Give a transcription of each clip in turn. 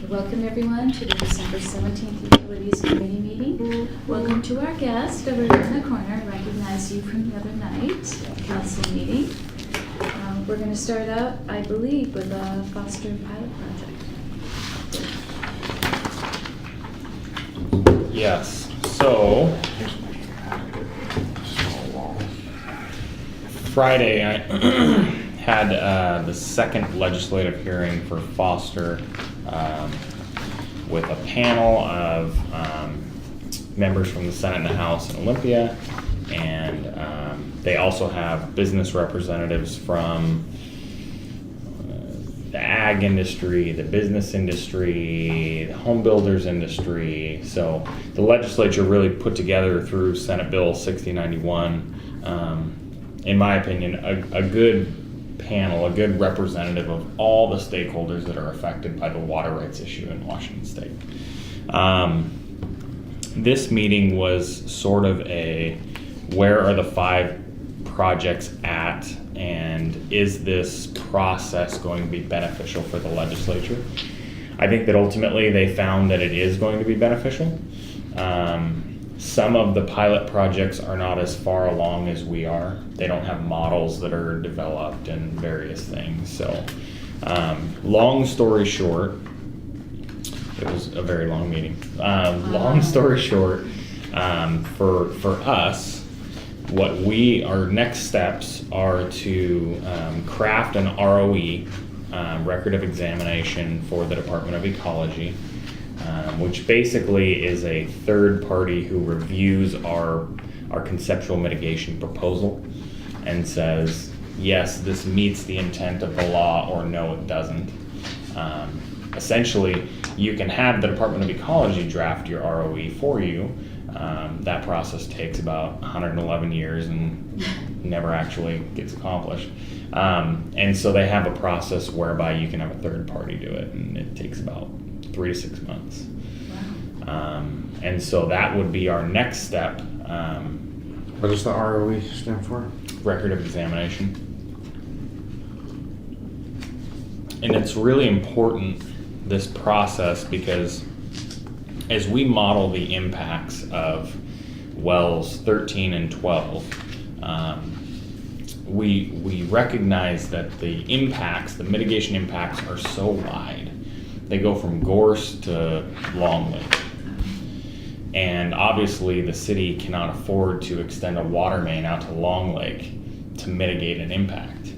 Welcome everyone to the December 17th Utilities Committee meeting. Welcome to our guest over here in the corner. I recognize you from the other night council meeting. We're going to start out, I believe, with a Foster pilot project. Yes, so Friday I had the second legislative hearing for Foster with a panel of members from the Senate and the House in Olympia, and they also have business representatives from the ag industry, the business industry, the home builders industry. So the legislature really put together through Senate Bill 6091, in my opinion, a good panel, a good representative of all the stakeholders that are affected by the water rights issue in Washington State. This meeting was sort of a, where are the 5 projects at, and is this process going to be beneficial for the legislature? I think that ultimately they found that it is going to be beneficial. Some of the pilot projects are not as far along as we are. They don't have models that are developed and various things. So long story short, it was a very long meeting. Long story short, for us, our next steps are to craft an ROE, record of examination, for the Department of Ecology, which basically is a third party who reviews our conceptual mitigation proposal and says, yes, this meets the intent of the law, or no, it doesn't. Essentially, you can have the Department of Ecology draft your ROE for you. That process takes about 111 years and never actually gets accomplished. And so they have a process whereby you can have a third party do it, and it takes about 3 to 6 months. Wow. And so that would be our next step. What does the ROE stand for? Record of examination. And it's really important, this process, because as we model the impacts of wells 13 and 12, we recognize that the impacts, the mitigation impacts, are so wide. They go from Gorse to Long Lake. And obviously the city cannot afford to extend a water main out to Long Lake to mitigate an impact.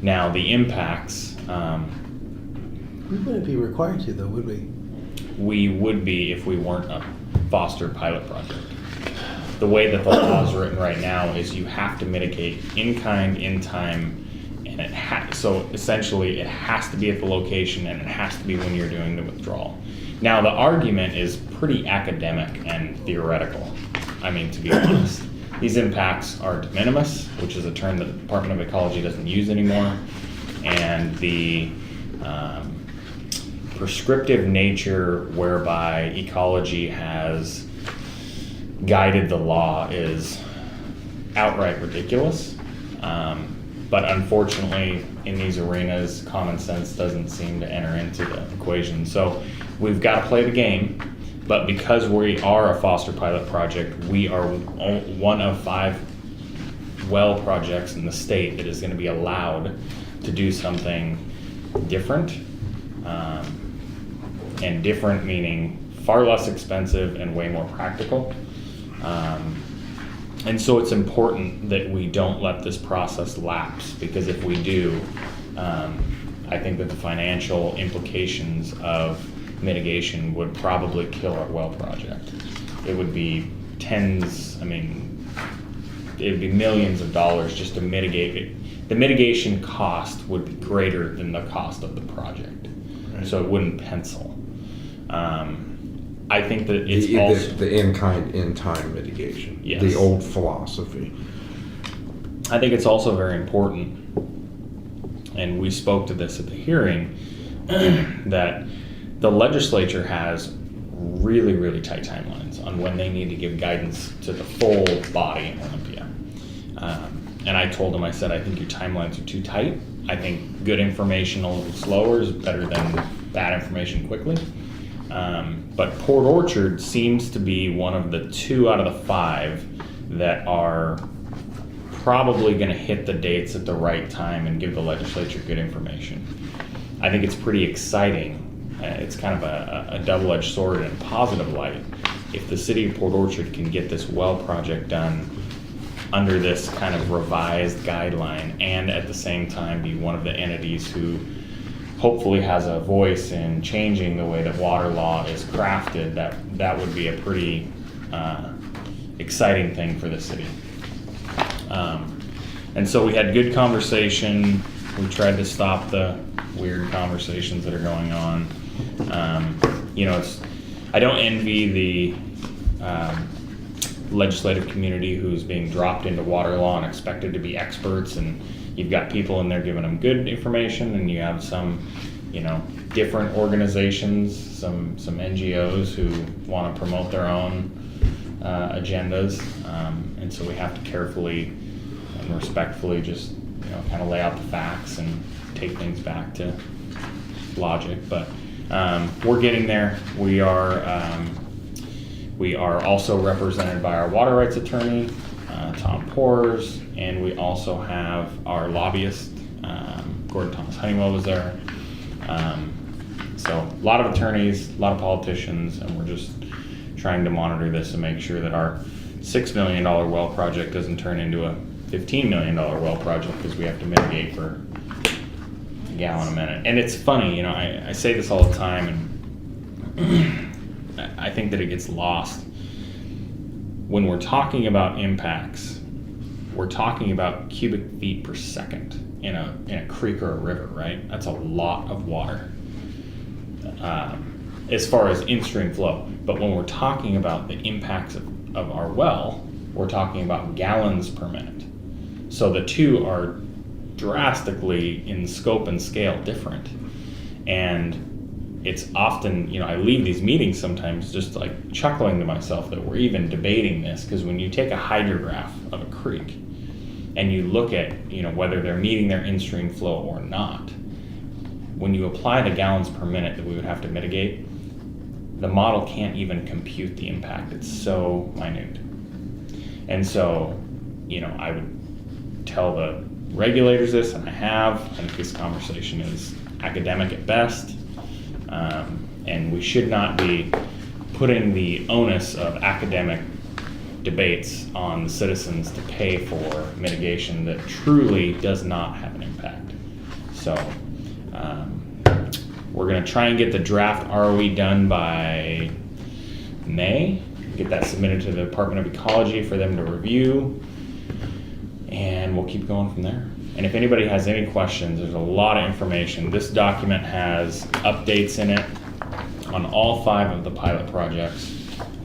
Now the impacts... We wouldn't be required to, though, would we? We would be if we weren't a Foster pilot project. The way that the law is written right now is you have to mitigate in kind, in time, and so essentially it has to be at the location, and it has to be when you're doing the withdrawal. Now the argument is pretty academic and theoretical. I mean, to be honest, these impacts are de minimis, which is a term that the Department of Ecology doesn't use anymore, and the prescriptive nature whereby ecology has guided the law is outright ridiculous. But unfortunately, in these arenas, common sense doesn't seem to enter into the equation. So we've got to play the game, but because we are a Foster pilot project, we are one of 5 well projects in the state that is going to be allowed to do something different. And different meaning far less expensive and way more practical. And so it's important that we don't let this process lapse, because if we do, I think that the financial implications of mitigation would probably kill our well project. It would be it would be millions of dollars just to mitigate it. The mitigation cost would be greater than the cost of the project. Right. So it wouldn't pencil. I think that it's also... The in-kind, in-time mitigation. Yes. The old philosophy. I think it's also very important, and we spoke to this at the hearing, that the legislature has really, really tight timelines on when they need to give guidance to the full body in Olympia. And I told him, I said, I think your timelines are too tight. I think good information a little slower is better than that information quickly. But Port Orchard seems to be one of the 2 out of the 5 that are probably going to hit the dates at the right time and give the legislature good information. I think it's pretty exciting. It's kind of a double-edged sword in a positive light. If the city of Port Orchard can get this well project done under this kind of revised guideline and at the same time be one of the entities who hopefully has a voice in changing the way that water law is crafted, that would be a pretty exciting thing for the city. And so we had good conversation. We tried to stop the weird conversations that are going on. I don't envy the legislative community who's being dropped into water law and expected to be experts, and you've got people in there giving them good information, and you have some, different organizations, some NGOs who want to promote their own agendas, and so we have to carefully and respectfully just kind of lay out the facts and take things back to logic. But we're getting there. We are also represented by our water rights attorney, Tom Pors, and we also have our lobbyist, Gordon Thomas Honeywell was there. So a lot of attorneys, a lot of politicians, and we're just trying to monitor this and make sure that our $6 million well project doesn't turn into a $15 million well project, because we have to mitigate for a gallon a minute. And it's funny, I say this all the time, and I think that it gets lost. When we're talking about impacts, we're talking about cubic feet per second in a creek or a river, right? That's a lot of water as far as in-stream flow. But when we're talking about the impacts of our well, we're talking about gallons per minute. So the two are drastically in scope and scale different. And it's often, I leave these meetings sometimes just like chuckling to myself that we're even debating this, because when you take a hydrograph of a creek and you look at, whether they're meeting their in-stream flow or not, when you apply the gallons per minute that we would have to mitigate, the model can't even compute the impact. It's so minute. And so, I would tell the regulators this, and I have. I think this conversation is academic at best, and we should not be putting the onus of academic debates on the citizens to pay for mitigation that truly does not have an impact. So we're going to try and get the draft ROE done by May, get that submitted to the Department of Ecology for them to review, and we'll keep going from there. And if anybody has any questions, there's a lot of information. This document has updates in it on all 5 of the pilot projects.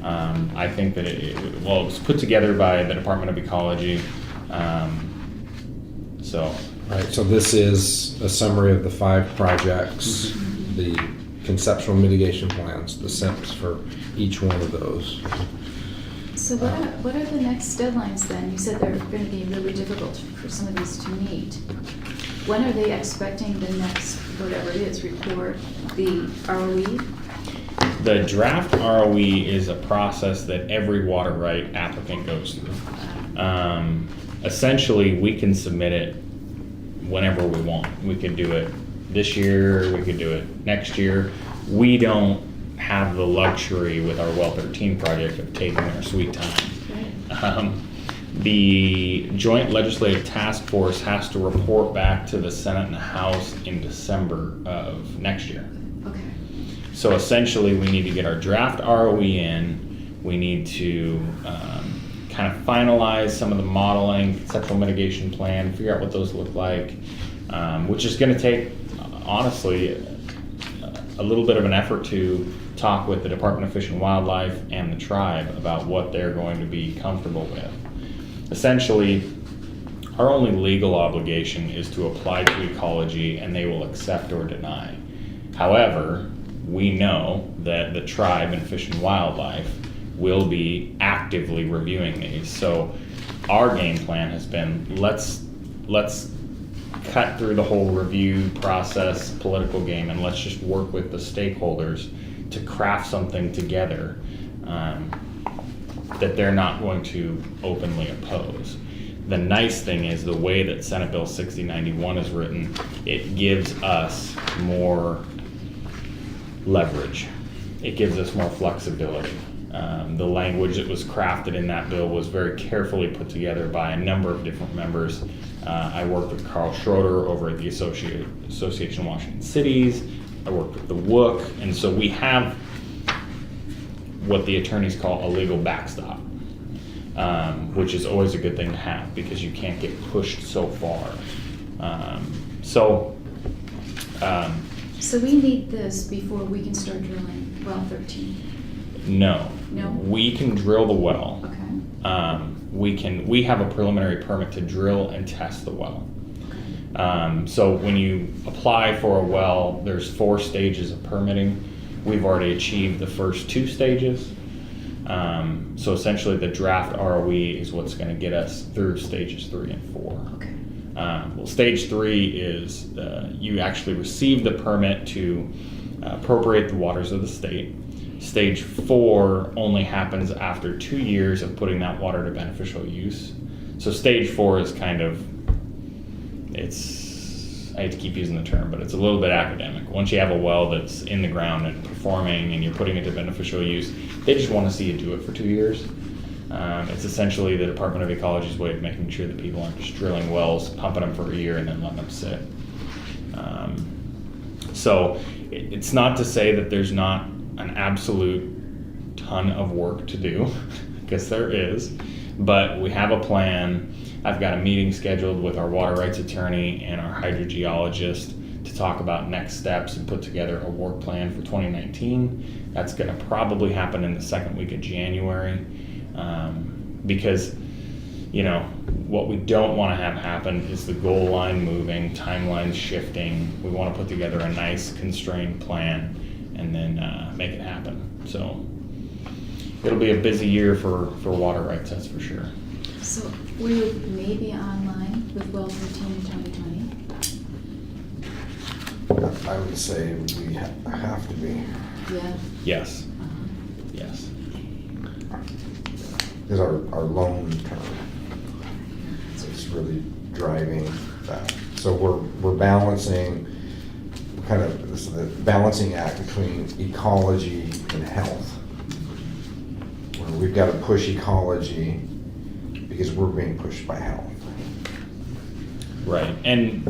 I think that it was put together by the Department of Ecology. Right, so this is a summary of the 5 projects, the conceptual mitigation plans, the SIMPs for each one of those. So what are the next deadlines then? You said they're going to be really difficult for some of these to meet. When are they expecting the next, whatever it is, report, the ROE? The draft ROE is a process that every water right applicant goes through. Essentially, we can submit it whenever we want. We could do it this year, we could do it next year. We don't have the luxury with our Well 13 project of taking our sweet time. The Joint Legislative Task Force has to report back to the Senate and the House in December of next year. Okay. So essentially, we need to get our draft ROE in. We need to kind of finalize some of the modeling, conceptual mitigation plan, figure out what those look like, which is going to take, honestly, a little bit of an effort to talk with the Department of Fish and Wildlife and the tribe about what they're going to be comfortable with. Essentially, our only legal obligation is to apply to ecology, and they will accept or deny. However, we know that the tribe and Fish and Wildlife will be actively reviewing these. So our game plan has been, let's cut through the whole review process, political game, and let's just work with the stakeholders to craft something together that they're not going to openly oppose. The nice thing is the way that Senate Bill 6091 is written, it gives us more leverage. It gives us more flexibility. The language that was crafted in that bill was very carefully put together by a number of different members. I worked with Carl Schroeder over at the Association of Washington Cities. I worked with the WOOC, and so we have what the attorneys call a legal backstop, which is always a good thing to have because you can't get pushed so far. So we need this before we can start drilling well 13. No. No? We can drill the well. Okay. We have a preliminary permit to drill and test the well. Okay. So when you apply for a well, there's 4 stages of permitting. We've already achieved the first 2 stages. So essentially the draft ROE is what's going to get us through stages 3 and 4. Okay. Well, stage 3 is you actually receive the permit to appropriate the waters of the state. Stage 4 only happens after 2 years of putting that water to beneficial use. So stage 4 is kind of, I hate to keep using the term, but it's a little bit academic. Once you have a well that's in the ground and performing and you're putting it to beneficial use, they just want to see you do it for 2 years. It's essentially the Department of Ecology's way of making sure that people aren't just drilling wells, pumping them for a year, and then letting them sit. So it's not to say that there's not an absolute ton of work to do, because there is, but we have a plan. I've got a meeting scheduled with our water rights attorney and our hydrogeologist to talk about next steps and put together a work plan for 2019. That's going to probably happen in the second week of January, because what we don't want to have happen is the goal line moving, timelines shifting. We want to put together a nice constrained plan and then make it happen. So it'll be a busy year for water rights, that's for sure. So we may be online with well 13 in 2020? I would say we have to be, Yeah. Yes, Uh-huh. yes. because our loan term is really driving that. So we're balancing, this is the balancing act between ecology and health. Where we've got to push ecology because we're being pushed by health. Right, and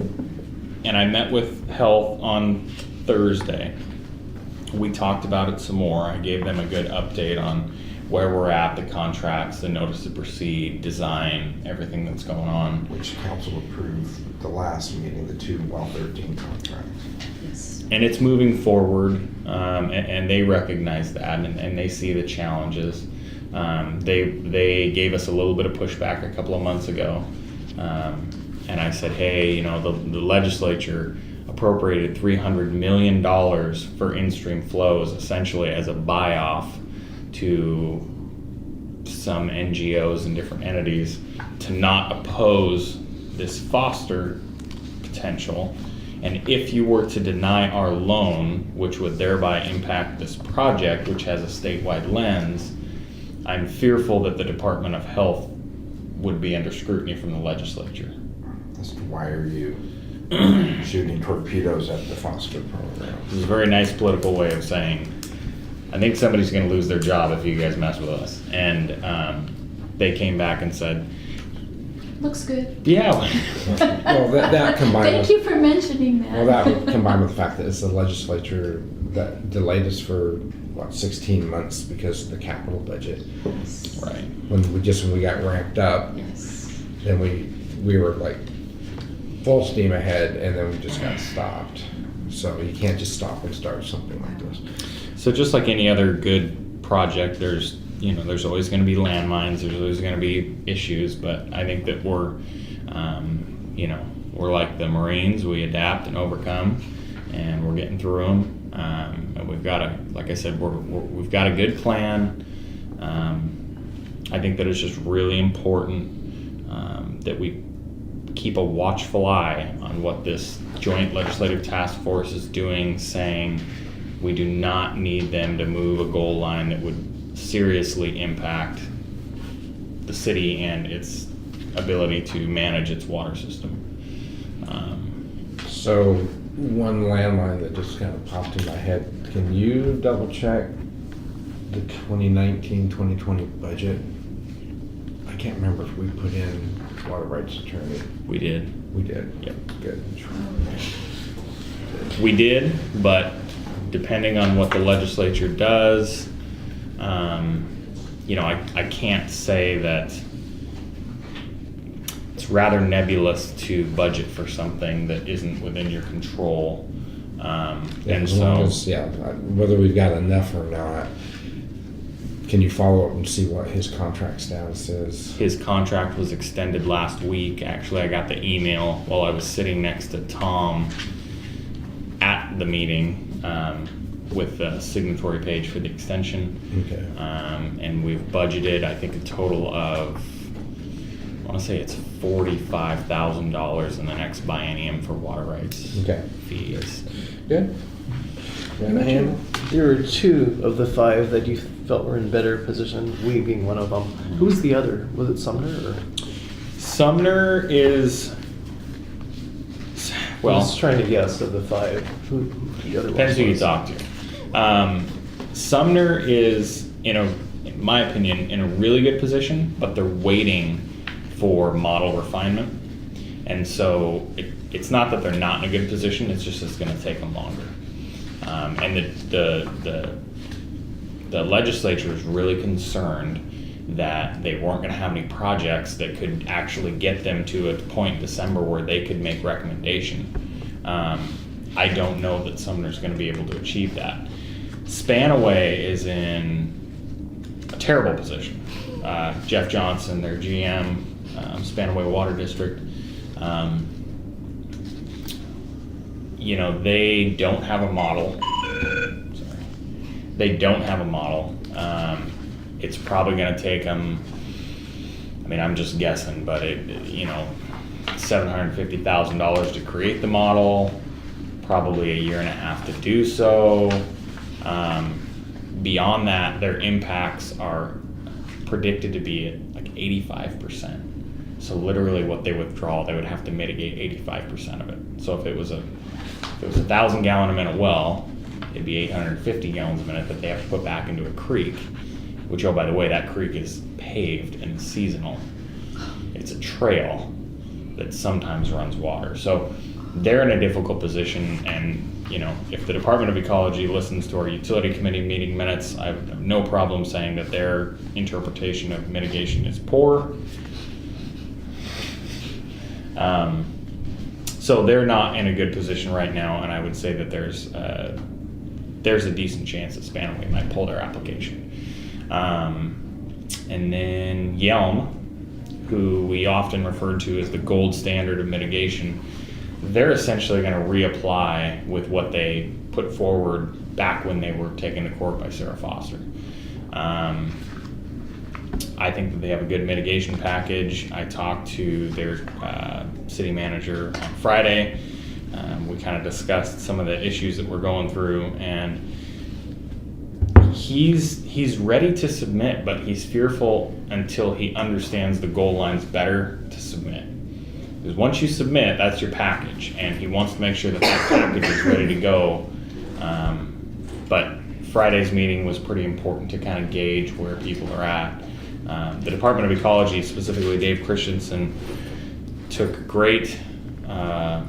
I met with health on Thursday. We talked about it some more. I gave them a good update on where we're at, the contracts, the notice to proceed, design, everything that's going on. Which council approved the last meeting, the 2 well 13 contracts. Yes. And it's moving forward, and they recognize that, and they see the challenges. They gave us a little bit of pushback a couple of months ago, and I said, hey, the legislature appropriated $300 million for in-stream flows, essentially as a buy-off to some NGOs and different entities to not oppose this foster potential. And if you were to deny our loan, which would thereby impact this project, which has a statewide lens, I'm fearful that the Department of Health would be under scrutiny from the legislature. As to why are you shooting torpedoes at the foster program? This is a very nice political way of saying, I think somebody's going to lose their job if you guys mess with us. And they came back and said, Looks good. yeah. Well, that combined Thank with, you for mentioning that. well, that combined with the fact that it's the legislature that delayed us for 16 months because of the capital budget. Yes. Right. When we got ramped up, Yes. then we were like full steam ahead, and then we just got stopped. So you can't just stop and start something like this. So just like any other good project, there's always going to be landmines. There's always going to be issues, but I think that we're like the Marines. We adapt and overcome, and we're getting through them. And we've got like I said, we've got a good plan. I think that it's just really important that we keep a watchful eye on what this joint legislative task force is doing, saying we do not need them to move a goal line that would seriously impact the city and its ability to manage its water system. So one landline that just kind of popped in my head, can you double check the 2019-2020 budget? I can't remember if we put in water rights attorney. We did. We did. Yep. Good. We did, but depending on what the legislature does, I can't say that. It's rather nebulous to budget for something that isn't within your control. And so, whether we've got enough or not, can you follow up and see what his contract status is? his contract was extended last week. Actually, I got the email while I was sitting next to Tom at the meeting with the signatory page for the extension. Okay. And we've budgeted, I think, a total of, I want to say it's $45,000 in the next biennium for water rights fees. Good. You mentioned there were 2 of the 5 that you felt were in better position, we being one of them. Who was the other? Was it Sumner or? Sumner is, I well, was trying to guess of the 5 who the other depends who you was. talk to. Sumner is, in my opinion, in a really good position, but they're waiting for model refinement. And so it's not that they're not in a good position, it's just it's going to take them longer. And the legislature is really concerned that they weren't going to have any projects that could actually get them to a point in December where they could make recommendation. I don't know that Sumner's going to be able to achieve that. Spanaway is in a terrible position. Jeff Johnson, their GM, Spanaway Water District, they don't have a model. They don't have a model. It's probably going to take them, I'm just guessing, but $750,000 to create the model, probably a year and a half to do so. Beyond that, their impacts are predicted to be at like 85%. So literally what they withdraw, they would have to mitigate 85% of it. So if it was a 1,000 gallon a minute well, it'd be 850 gallons a minute that they have to put back into a creek, which, oh, by the way, that creek is paved and seasonal. It's a trail that sometimes runs water. So they're in a difficult position, and if the Department of Ecology listens to our utility committee meeting minutes, I have no problem saying that their interpretation of mitigation is poor. So they're not in a good position right now, and I would say that there's a decent chance that Spanaway might pull their application. And then Yelm, who we often refer to as the gold standard of mitigation, they're essentially going to reapply with what they put forward back when they were taken to court by Sarah Foster. I think that they have a good mitigation package. I talked to their city manager on Friday. We kind of discussed some of the issues that we're going through, and he's ready to submit, but he's fearful until he understands the goal lines better to submit. Because once you submit, that's your package, and he wants to make sure that package is ready to go. But Friday's meeting was pretty important to kind of gauge where people are at. The Department of Ecology, specifically Dave Christensen, took great time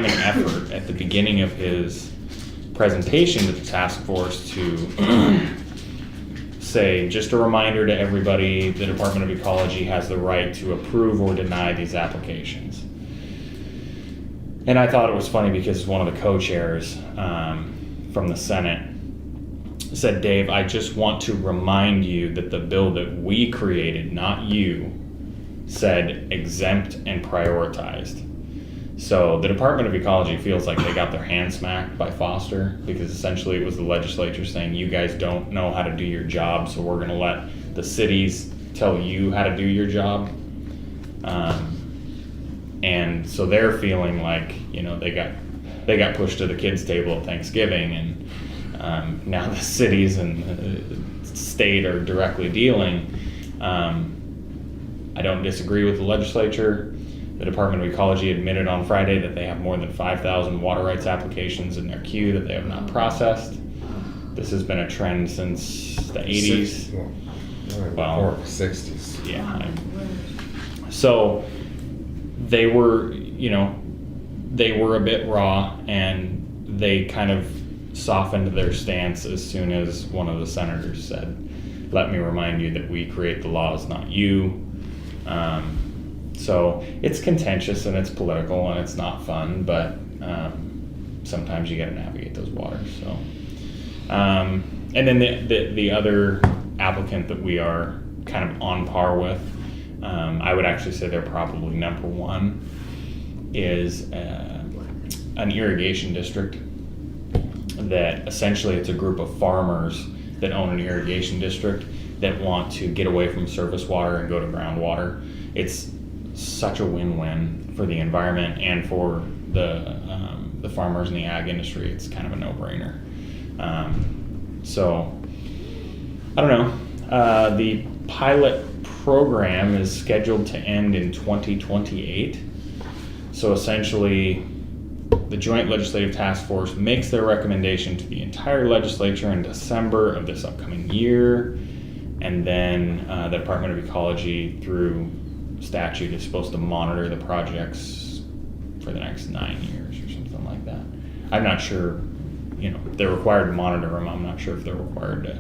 and effort at the beginning of his presentation to the task force to say, just a reminder to everybody, the Department of Ecology has the right to approve or deny these applications. And I thought it was funny because one of the co-chairs from the Senate said, Dave, I just want to remind you that the bill that we created, not you, said exempt and prioritized. So the Department of Ecology feels like they got their hand smacked by Foster, because essentially it was the legislature saying, you guys don't know how to do your job, so we're going to let the cities tell you how to do your job. And so they're feeling like, you know, they got pushed to the kids' table at Thanksgiving, and now the cities and the state are directly dealing. I don't disagree with the legislature. The Department of Ecology admitted on Friday that they have more than 5,000 water rights applications in their queue that they have not processed. This has been a trend since the 80s. Well, 60s. Yeah. So they were, you know, they were a bit raw, and they kind of softened their stance as soon as one of the senators said, "Let me remind you that we create the laws, not you." So it's contentious and it's political and it's not fun, but sometimes you got to navigate those waters. So, and then the other applicant that we are kind of on par with, I would actually say they're probably number one, is an irrigation district that essentially it's a group of farmers that own an irrigation district that want to get away from surface water and go to groundwater. It's such a win-win for the environment and for the farmers in the ag industry. It's kind of a no-brainer. So I don't know. The pilot program is scheduled to end in 2028. So essentially, the Joint Legislative Task Force makes their recommendation to the entire legislature in December of this upcoming year, and then the Department of Ecology, through statute, is supposed to monitor the projects for the next 9 years or something like that. I'm not sure, you know, they're required to monitor them. I'm not sure if they're required to,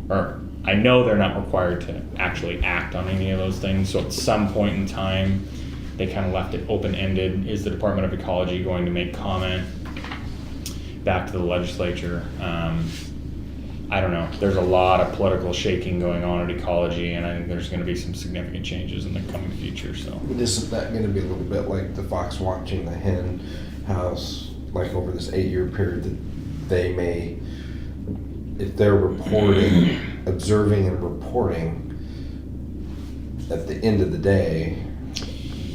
or I know they're not required to actually act on any of those things. So at some point in time, they kind of left it open-ended. Is the Department of Ecology going to make comment back to the legislature? I don't know. There's a lot of political shaking going on at Ecology, and I think there's going to be some significant changes in the coming future. So, Isn't that going to be a little bit like the fox watching the hen house, like over this 8-year period, that they may, if they're reporting, observing and reporting, at the end of the day,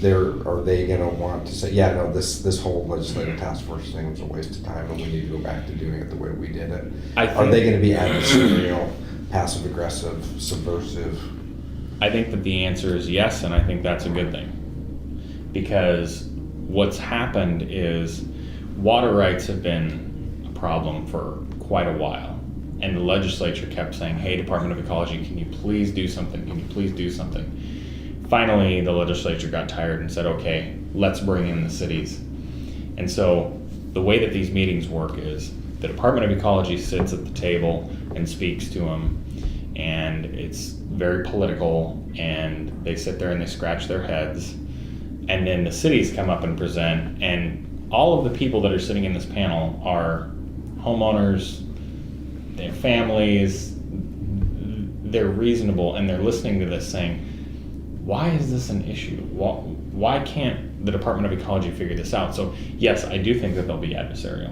are they going to want to say, yeah, no, this whole legislative task force thing was a waste of time and we need to go back to doing it the way we did it? Are they going to be adversarial, passive aggressive, subversive? I think that the answer is yes, and I think that's a good thing. Because what's happened is water rights have been a problem for quite a while. And the legislature kept saying, hey, Department of Ecology, can you please do something? Can you please do something? Finally, the legislature got tired and said, okay, let's bring in the cities. And so the way that these meetings work is the Department of Ecology sits at the table and speaks to them, and it's very political, and they sit there and they scratch their heads. And then the cities come up and present, and all of the people that are sitting in this panel are homeowners, they have families, they're reasonable, and they're listening to this saying, why is this an issue? Why can't the Department of Ecology figure this out? So yes, I do think that they'll be adversarial.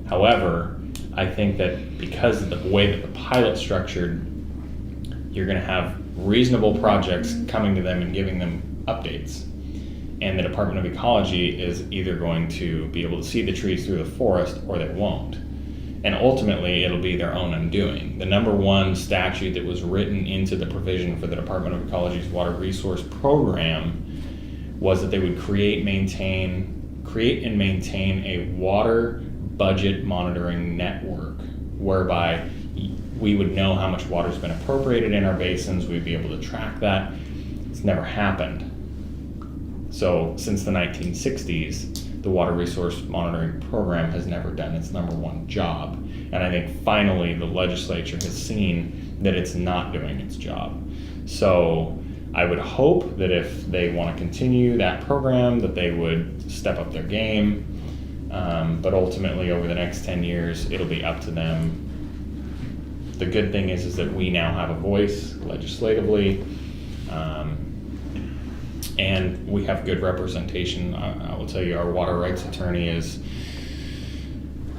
However, I think that because of the way that the pilot's structured, you're going to have reasonable projects coming to them and giving them updates. And the Department of Ecology is either going to be able to see the trees through the forest or they won't. And ultimately, it'll be their own undoing. The number one statute that was written into the provision for the Department of Ecology's water resource program was that they would create and maintain a water budget monitoring network, whereby we would know how much water's been appropriated in our basins, we'd be able to track that. It's never happened. So since the 1960s, the Water Resource Monitoring Program has never done its number one job. And I think finally the legislature has seen that it's not doing its job. So I would hope that if they want to continue that program, that they would step up their game. But ultimately, over the next 10 years, it'll be up to them. The good thing is that we now have a voice legislatively. And we have good representation. I will tell you, our water rights attorney is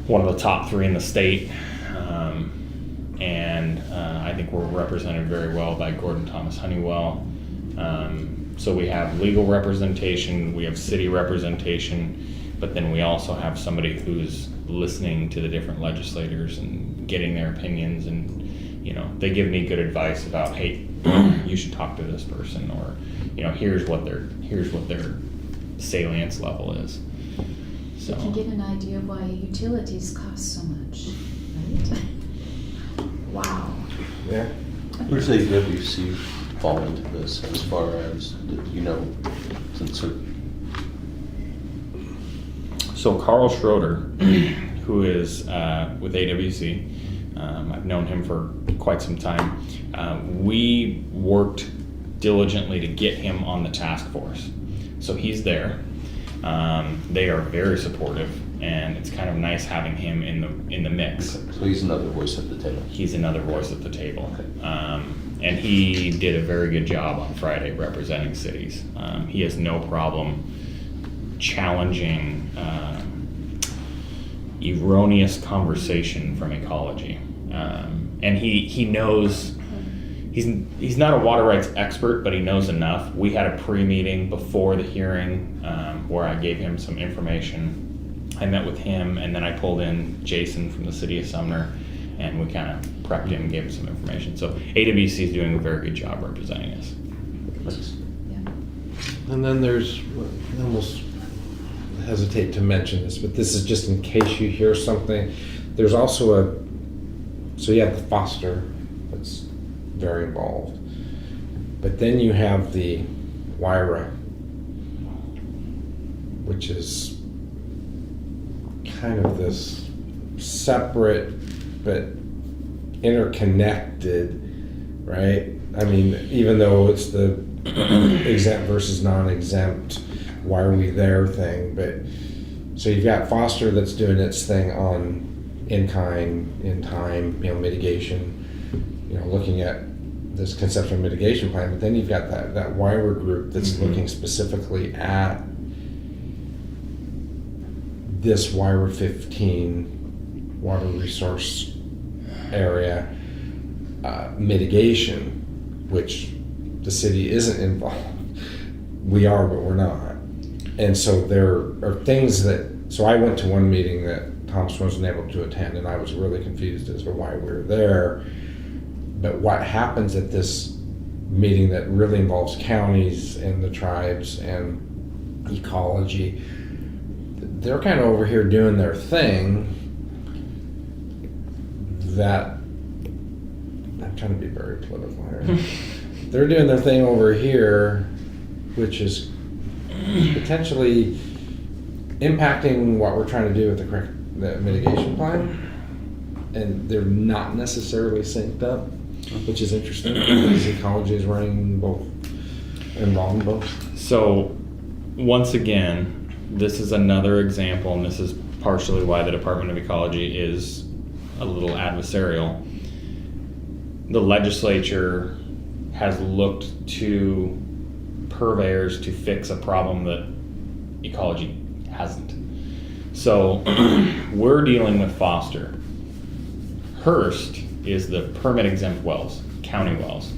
one of the top 3 in the state. And I think we're represented very well by Gordon Thomas Honeywell. So we have legal representation, we have city representation, but then we also have somebody who's listening to the different legislators and getting their opinions, and they give me good advice about, hey, you should talk to this person, or here's what their salience level is. You can get an idea of why utilities cost so much, right? Wow. Yeah. Where's AWC fall into this as far as, since they're So Carl Schroeder, who is with AWC, I've known him for quite some time. We worked diligently to get him on the task force. So he's there. They are very supportive, and it's kind of nice having him in the mix. So he's another voice at the table. He's another voice at the table. Okay. And he did a very good job on Friday representing cities. He has no problem challenging erroneous conversation from ecology. And he knows, he's not a water rights expert, but he knows enough. We had a pre-meeting before the hearing where I gave him some information. I met with him, and then I pulled in Jason from the city of Sumner, and we kind of prepped him and gave him some information. So AWC is doing a very good job representing us. Nice. Yeah. And then there's, I almost hesitate to mention this, but this is just in case you hear something. There's also so you have the Foster that's very involved, but then you have the WIRA, which is kind of this separate but interconnected, right? I mean, even though it's the exempt versus non-exempt, why are we there thing, but so you've got Foster that's doing its thing on in-kind, in-time, mitigation, looking at this conceptual mitigation plan, but then you've got that WIRA group that's looking specifically at this WIRA 15 water resource area mitigation, which the city isn't involved. We are, but we're not. And so there are things so I went to one meeting that Thomas wasn't able to attend, and I was really confused as to why we were there. But what happens at this meeting that really involves counties and the tribes and ecology, they're kind of over here doing their thing that, I'm trying to be very political here. They're doing their thing over here, which is potentially impacting what we're trying to do with the mitigation plan, and they're not necessarily synced up, which is interesting because ecology is running both, involved in both. So once again, this is another example, and this is partially why the Department of Ecology is a little adversarial. The legislature has looked to purveyors to fix a problem that ecology hasn't. So we're dealing with Foster. Hearst is the permit exempt wells, county wells.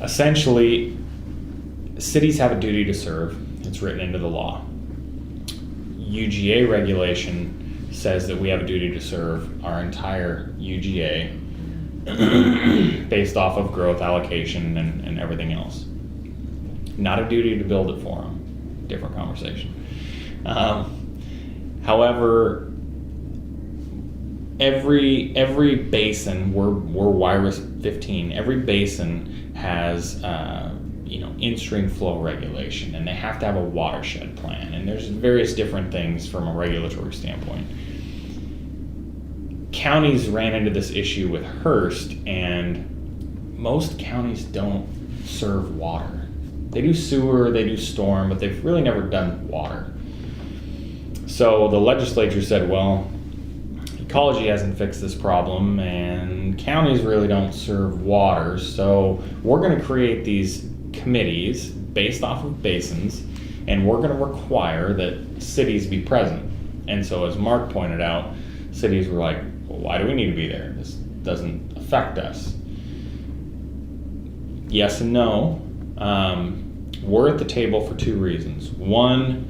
Essentially, cities have a duty to serve. It's written into the law. UGA regulation says that we have a duty to serve our entire UGA based off of growth allocation and everything else. Not a duty to build it for them. Different conversation. However, every basin, we're WIRA 15. Every basin has in-stream flow regulation, and they have to have a watershed plan. And there's various different things from a regulatory standpoint. Counties ran into this issue with Hearst, and most counties don't serve water. They do sewer, they do storm, but they've really never done water. So the legislature said, well, ecology hasn't fixed this problem, and counties really don't serve water, so we're going to create these committees based off of basins, and we're going to require that cities be present. And so as Mark pointed out, cities were like, well, why do we need to be there? This doesn't affect us. Yes and no. we're at the table for two reasons. One,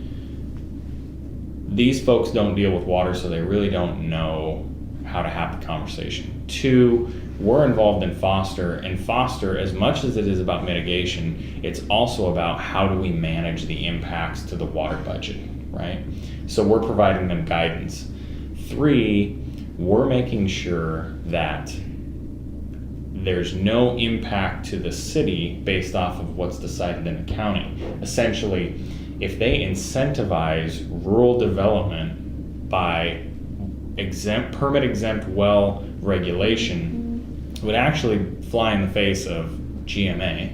these folks don't deal with water, so they really don't know how to have the conversation. Two, we're involved in Foster, and Foster, as much as it is about mitigation, it's also about how do we manage the impacts to the water budget, right? So we're providing them guidance. Three, we're making sure that there's no impact to the city based off of what's decided in the county. Essentially, if they incentivize rural development by permit exempt well regulation, it would actually fly in the face of GMA.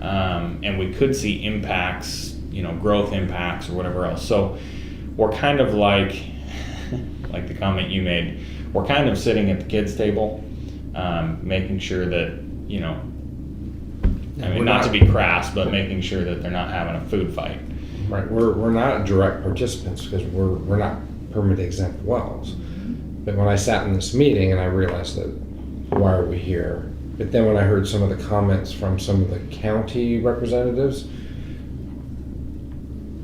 And we could see impacts, growth impacts or whatever else. So we're kind of like the comment you made, we're kind of sitting at the kids' table, making sure that, not to be crass, but making sure that they're not having a food fight. Right, we're not direct participants because we're not permit exempt wells. But when I sat in this meeting and I realized that, why are we here? But then when I heard some of the comments from some of the county representatives,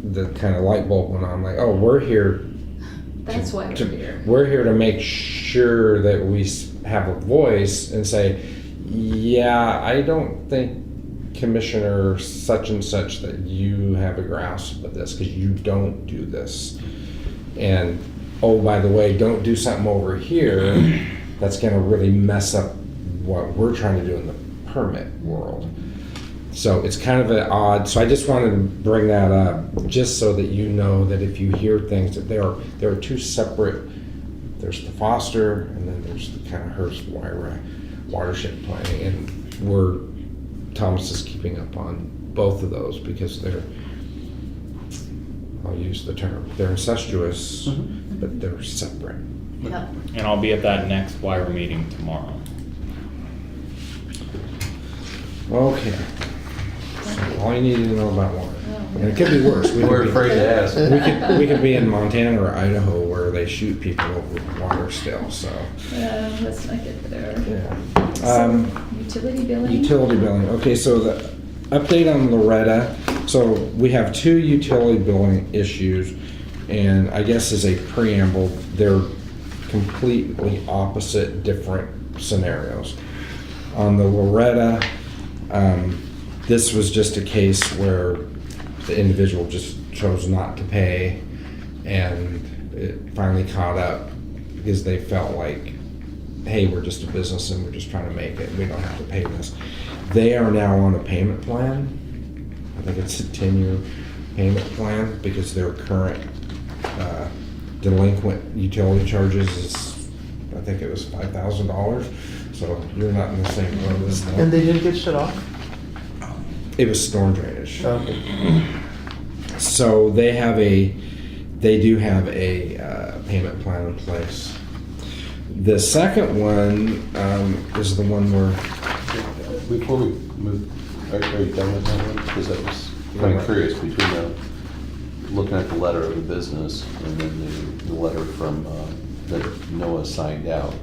the kind of light bulb went on, like, oh, we're here. That's why we're here. We're here to make sure that we have a voice and say, yeah, I don't think Commissioner such and such that you have a grasp of this because you don't do this. And oh, by the way, don't do something over here that's going to really mess up what we're trying to do in the permit world. So it's kind of an odd, so I just wanted to bring that up just so that you know that if you hear things that there are two separate, there's the Foster and then there's the kind of Hearst-Wyra watershed planning, and Thomas is keeping up on both of those because I'll use the term, they're incestuous, but they're separate. Yep. And I'll be at that next WIRA meeting tomorrow. Okay. So all you need to know about water. And it could be worse. We're afraid to ask. We could be in Montana or Idaho where they shoot people over water still, so. Let's not get there. Yeah. So, utility billing? Utility billing. Okay, so the update on Loretta. So we have two utility billing issues, and I guess as a preamble, they're completely opposite, different scenarios. On the Loretta, this was just a case where the individual just chose not to pay, and it finally caught up because they felt like, hey, we're just a business and we're just trying to make it. We don't have to pay this. They are now on a payment plan. I think it's a 10-year payment plan because their current delinquent utility charges is, I think it was $5,000. So you're not in the same boat as them. And they didn't get shut off? It was storm drainage. Okay. So they do have a payment plan in place. The second one is the one where Before we move, are you done with that one? Because I was kind of curious between looking at the letter of the business and then the letter from, that Noah signed out.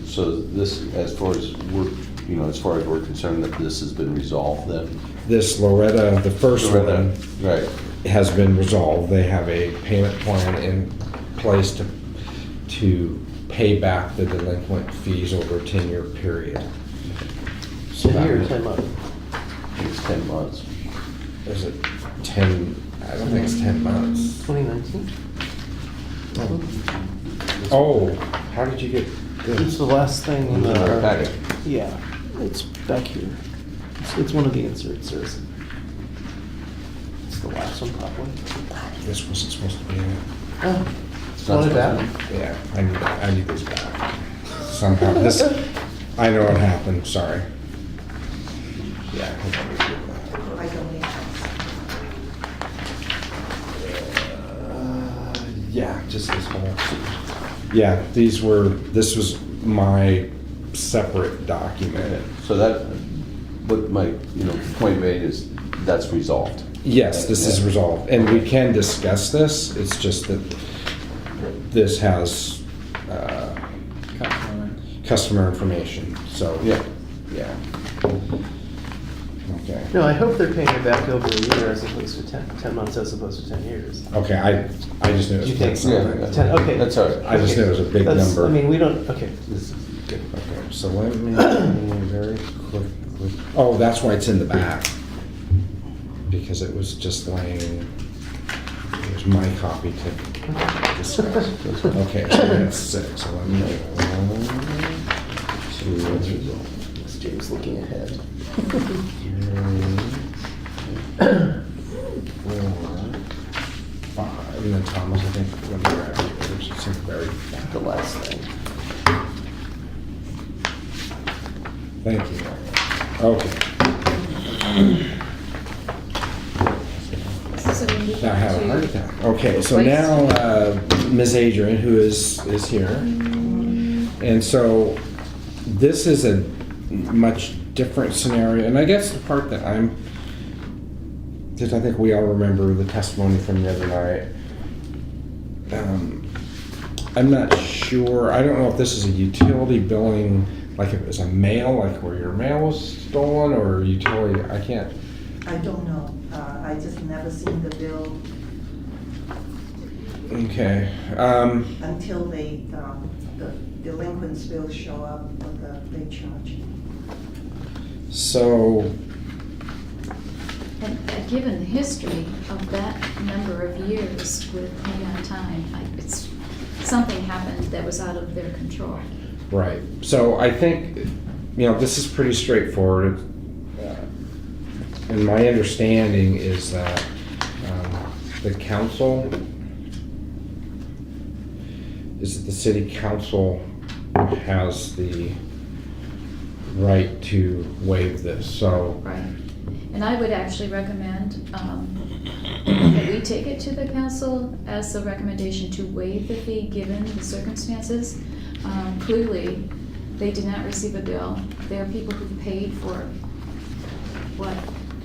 So this, as far as we're concerned, that this has been resolved then? this Loretta, the first one, Right. has been resolved. They have a payment plan in place to pay back the delinquent fees over a 10-year period. So 10 that years, would- 10 months. I think it's 10 months. Is it 10? I don't think it's 10 months. 2019? Oh, how did you get It's this? the last thing in In our packet. Yeah, it's back here. It's one of the inserts. It's the last one probably. This wasn't supposed to be in it. Oh, It's not wanted that supposed one. Yeah, I need this back. Somehow, I know what happened, sorry. Yeah. I don't need Yeah, just this whole. Yeah, this was my separate document. So that, what my, point made is that's resolved. Yes, this is Yeah. resolved, and we can discuss this, it's just that this has customer information, so. Yeah. Yeah. Okay. No, I hope they're paying it back over a year as opposed to 10 months as opposed to 10 years. Okay, I just knew it You was think so? something. 10, okay. That's all right. I just knew it was a big That's- number. I mean, we don't, okay. This is good. Okay, so let me very quickly, oh, that's why it's in the back. Because it was just laying, here's my copy to discuss. Okay, so that's 6, so let me, 1, 2, It's James looking ahead. 3, 4, 5, and then Thomas, I think, when we grab yours, it's in the very back. The last thing. Thank you. Okay. So we need I have a heart to, attack. Okay, so Wait. now Ms. Adrian, who is here, and so this is a much different scenario, and I guess the part that because I think we all remember the testimony from the other night. I'm not sure. I don't know if this is a utility billing, like if it was a mail, like where your mail was stolen, or utility. I can't. I don't know. I just never seen the bill Okay. until the delinquents bill show up with the late charge. So. and given the history of that number of years with paying on time, it's, something happened that was out of their control. Right. So I think, this is pretty straightforward. And my understanding is that the council, the city council has the right to waive this. So, Right. And I would actually recommend that we take it to the council as a recommendation to waive the fee given the circumstances. Clearly, they did not receive a bill. There are people who paid for,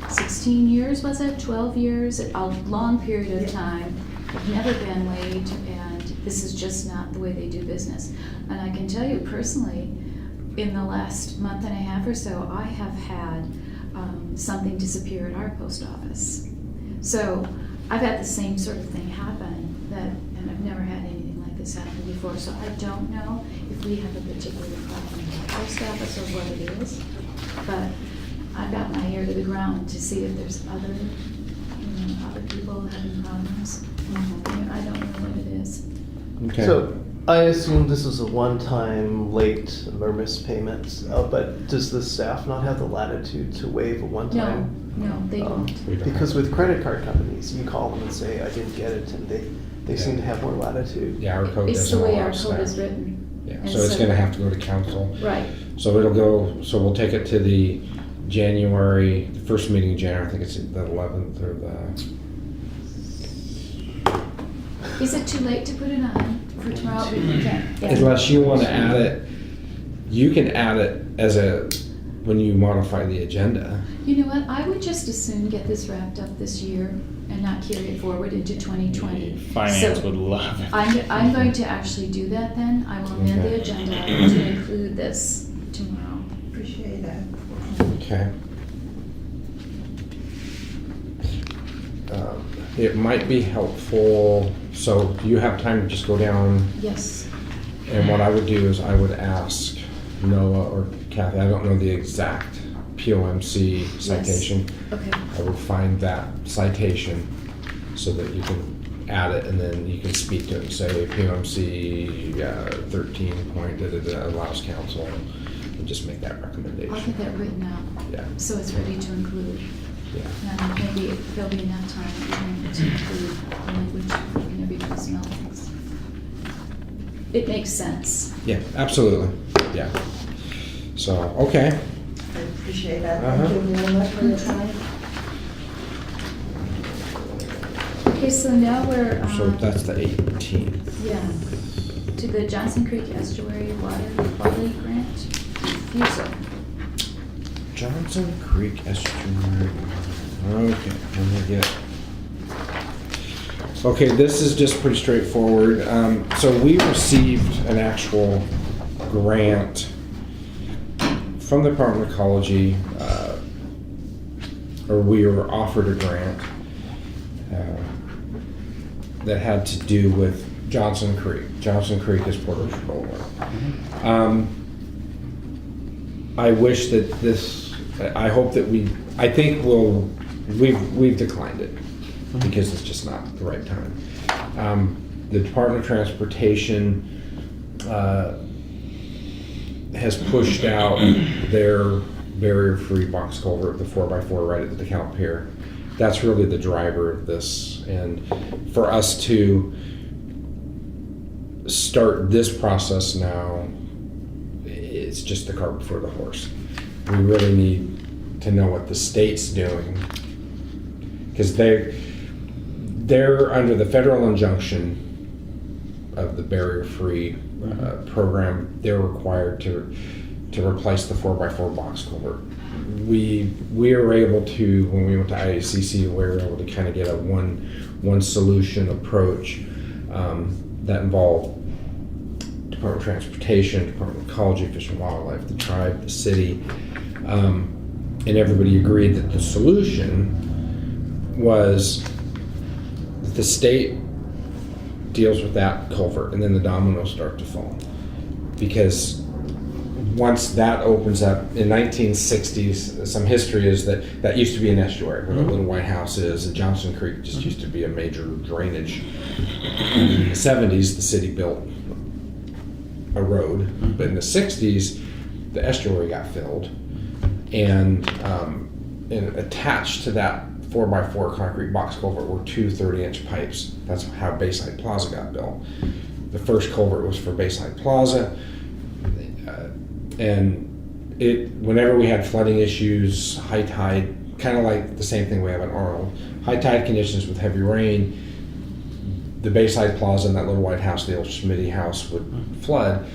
16 years, was it? 12 years? A long period of time. Have never been waived, and this is just not the way they do business. And I can tell you personally, in the last month and a half or so, I have had something disappear at our post office. So I've had the same sort of thing happen, and I've never had anything like this happen before. So I don't know if we have a particular problem at the post office or what it is, but I've got my ear to the ground to see if there's other people having problems. I don't know what it is. okay. So I assume this is a one-time late or missed payment, but does the staff not have the latitude to waive a one-time? No, they don't. We don't Because have- with credit card companies, you call them and say, I didn't get it, and they seem to have more latitude. Yeah, our code It's doesn't the way allow our us code that. is written. Yeah, And so it's so- gonna have to go to council. Right. So it'll go, so we'll take it to the January, the first meeting in January, I think it's the 11th or Is it too late to put it on for tomorrow? We can't. unless you wanna add it, you can add it as when you modify the agenda. You know what? I would just as soon get this wrapped up this year and not carry it forward into 2020. Finance So would love it. I'm going to actually do that then. I will amend the Okay. agenda to include this tomorrow. Appreciate that. Okay. It might be helpful, so do you have time to just go down? Yes. And what I would do is I would ask Noah or Kathy, I don't know the exact POMC citation. Okay. I would find that citation so that you can add it and then you can speak to it and say POMC 13 point allows council and just make that I'll recommendation. get that written out, Yeah, so it's ready to include. yeah. And maybe there'll be enough time even to include the language in everybody's notes. It makes sense. Yeah, absolutely. Yeah. So, okay. I appreciate that. Uh-huh. Thank you very much for your time. Okay, so now we're, So that's the 18th. yeah, to the Johnson Creek Estuary Water Quality Grant refusal. Johnson Creek Estuary. Okay, let me get. Okay, this is just pretty straightforward. So we received an actual grant from the Department of Ecology, or we were offered a grant that had to do with Johnson Creek. Johnson Creek is Port Orchard Boulevard. I wish that I hope that I think we've declined it because it's just not the right time. The Department of Transportation has pushed out their barrier-free box culvert, the 4x4 right at the DeKalb Pier. That's really the driver of this. And for us to start this process now, it's just the cart before the horse. We really need to know what the state's doing, because they're under the federal injunction of the barrier-free program. They're required to replace the 4x4 box culvert. We were able to, when we went to IACC, we were able to kind of get a one solution approach that involved Department of Transportation, Department of Ecology, Fish and Wildlife, the tribe, the city, and everybody agreed that the solution was that the state deals with that culvert, and then the dominoes start to fall. Because once that opens up, in 1960s, some history is that used to be an estuary where the Little White House is, and Johnson Creek just used to be a major drainage. In the 70s, the city built a road, but in the 60s, the estuary got filled, and attached to that 4x4 concrete box culvert were two 30-inch pipes. That's how Bayside Plaza got built. The first culvert was for Bayside Plaza, and whenever we had flooding issues, high tide, kind of like the same thing we have in Arnold, high tide conditions with heavy rain, the Bayside Plaza and that Little White House, the old Schmitty house, would flood,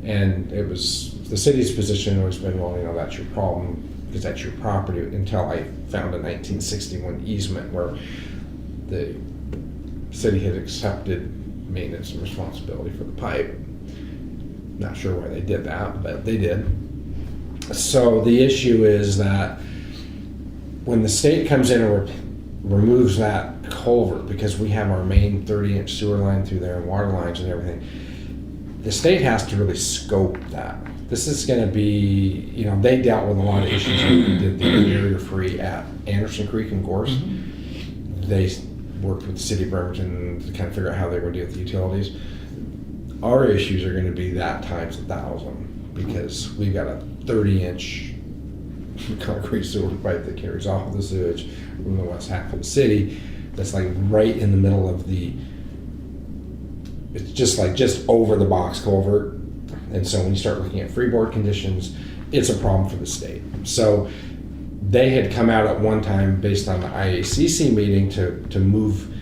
and it was the city's position always been, well, that's your problem because that's your property, until I found a 1961 easement where the city had accepted maintenance and responsibility for the pipe. Not sure why they did that, but they did. So the issue is that when the state comes in and removes that culvert, because we have our main 30-inch sewer line through there and water lines and everything, the state has to really scope that. This is going to be, they dealt with a lot of issues when we did the barrier-free at Anderson Creek and Gorse. They worked with the city of Bremerton to kind of figure out how they were going to deal with the utilities. Our issues are going to be that times 1,000, because we've got a 30-inch concrete sewer pipe that carries off of the sewage from the west half of the city. That's like right in the middle of it's just over the box culvert. And so when you start looking at freeboard conditions, it's a problem for the state. So they had come out at one time based on the IACC meeting to move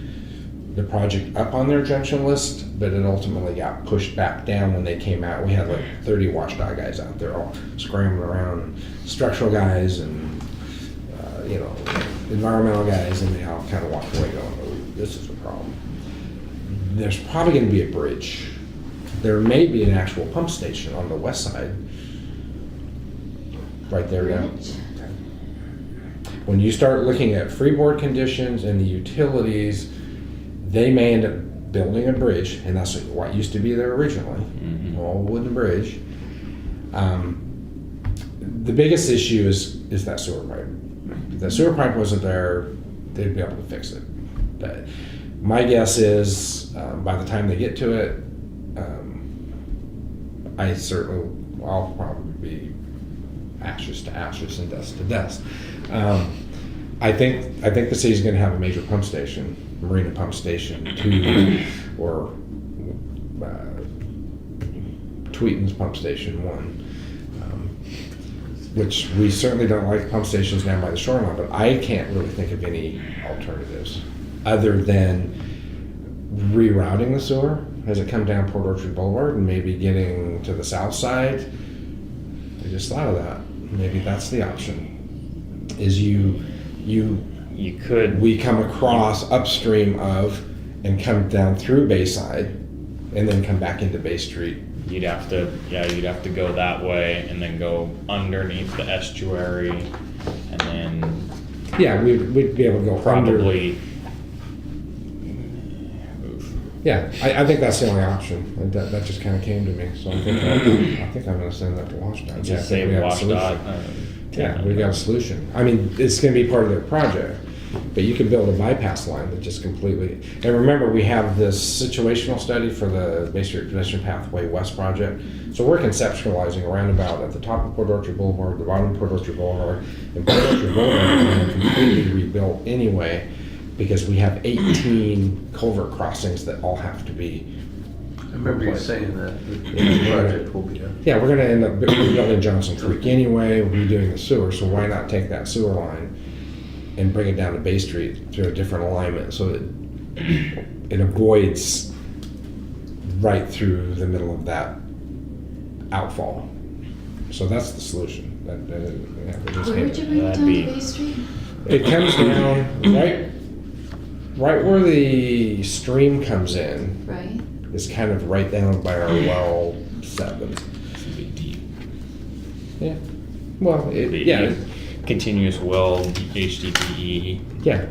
the project up on their junction list, but it ultimately got pushed back down when they came out. We had like 30 watchdog guys out there all scrambling around, structural guys and environmental guys, and they all kind of walked away going, oh, this is a problem. There's probably going to be a bridge. There may be an actual pump station on the west side, right there now. When you start looking at freeboard conditions and the utilities, they may end up building a bridge, and that's what used to be there originally, all wooden bridge. The biggest issue is that sewer pipe. If that sewer pipe wasn't there, they'd be able to fix it. But my guess is by the time they get to it, I'll probably be ashes to ashes and dust to dust. I think the city's going to have a major pump station, Marina Pump Station 2, or Tweeton's Pump Station 1, which we certainly don't like pump stations down by the shoreline, but I can't really think of any alternatives other than rerouting the sewer as it comes down Port Orchard Boulevard and maybe getting to the south side. I just thought of that. Maybe that's the option. Is we come across upstream of and come down through Bayside and then come back into Bay Street. You'd have to go that way and then go underneath the estuary and then Yeah, we'd be able to go under. probably. Yeah, I think that's the only option. And that just kind of came to me, so I think I'm gonna send that to WashDOT. Yeah, I Just think say we have a WashDOT. solution. Yeah, we got a solution. I mean, it's gonna be part of their project, but you can build a bypass line that just completely, and remember, we have this situational study for the Bay Street Pedestrian Pathway West project. So we're conceptualizing a roundabout at the top of Port Orchard Boulevard, the bottom of Port Orchard Boulevard, and Port Orchard Boulevard is completely rebuilt anyway, because we have 18 culvert crossings that all have to be. I remember you saying that, the project will be done. Yeah, we're gonna end up building Johnson Creek anyway, redoing the sewer, so why not take that sewer line and bring it down to Bay Street through a different alignment so that it avoids right through the middle of that outfall. So that's the solution. Yeah, we just Where need would you it. bring it That'd down be- to Bay Street? It comes down right where the stream comes in. Right? Is kind of right down by our well 7. It's a big deep. Yeah. Well, yeah, Continuous well, HDPE. yeah.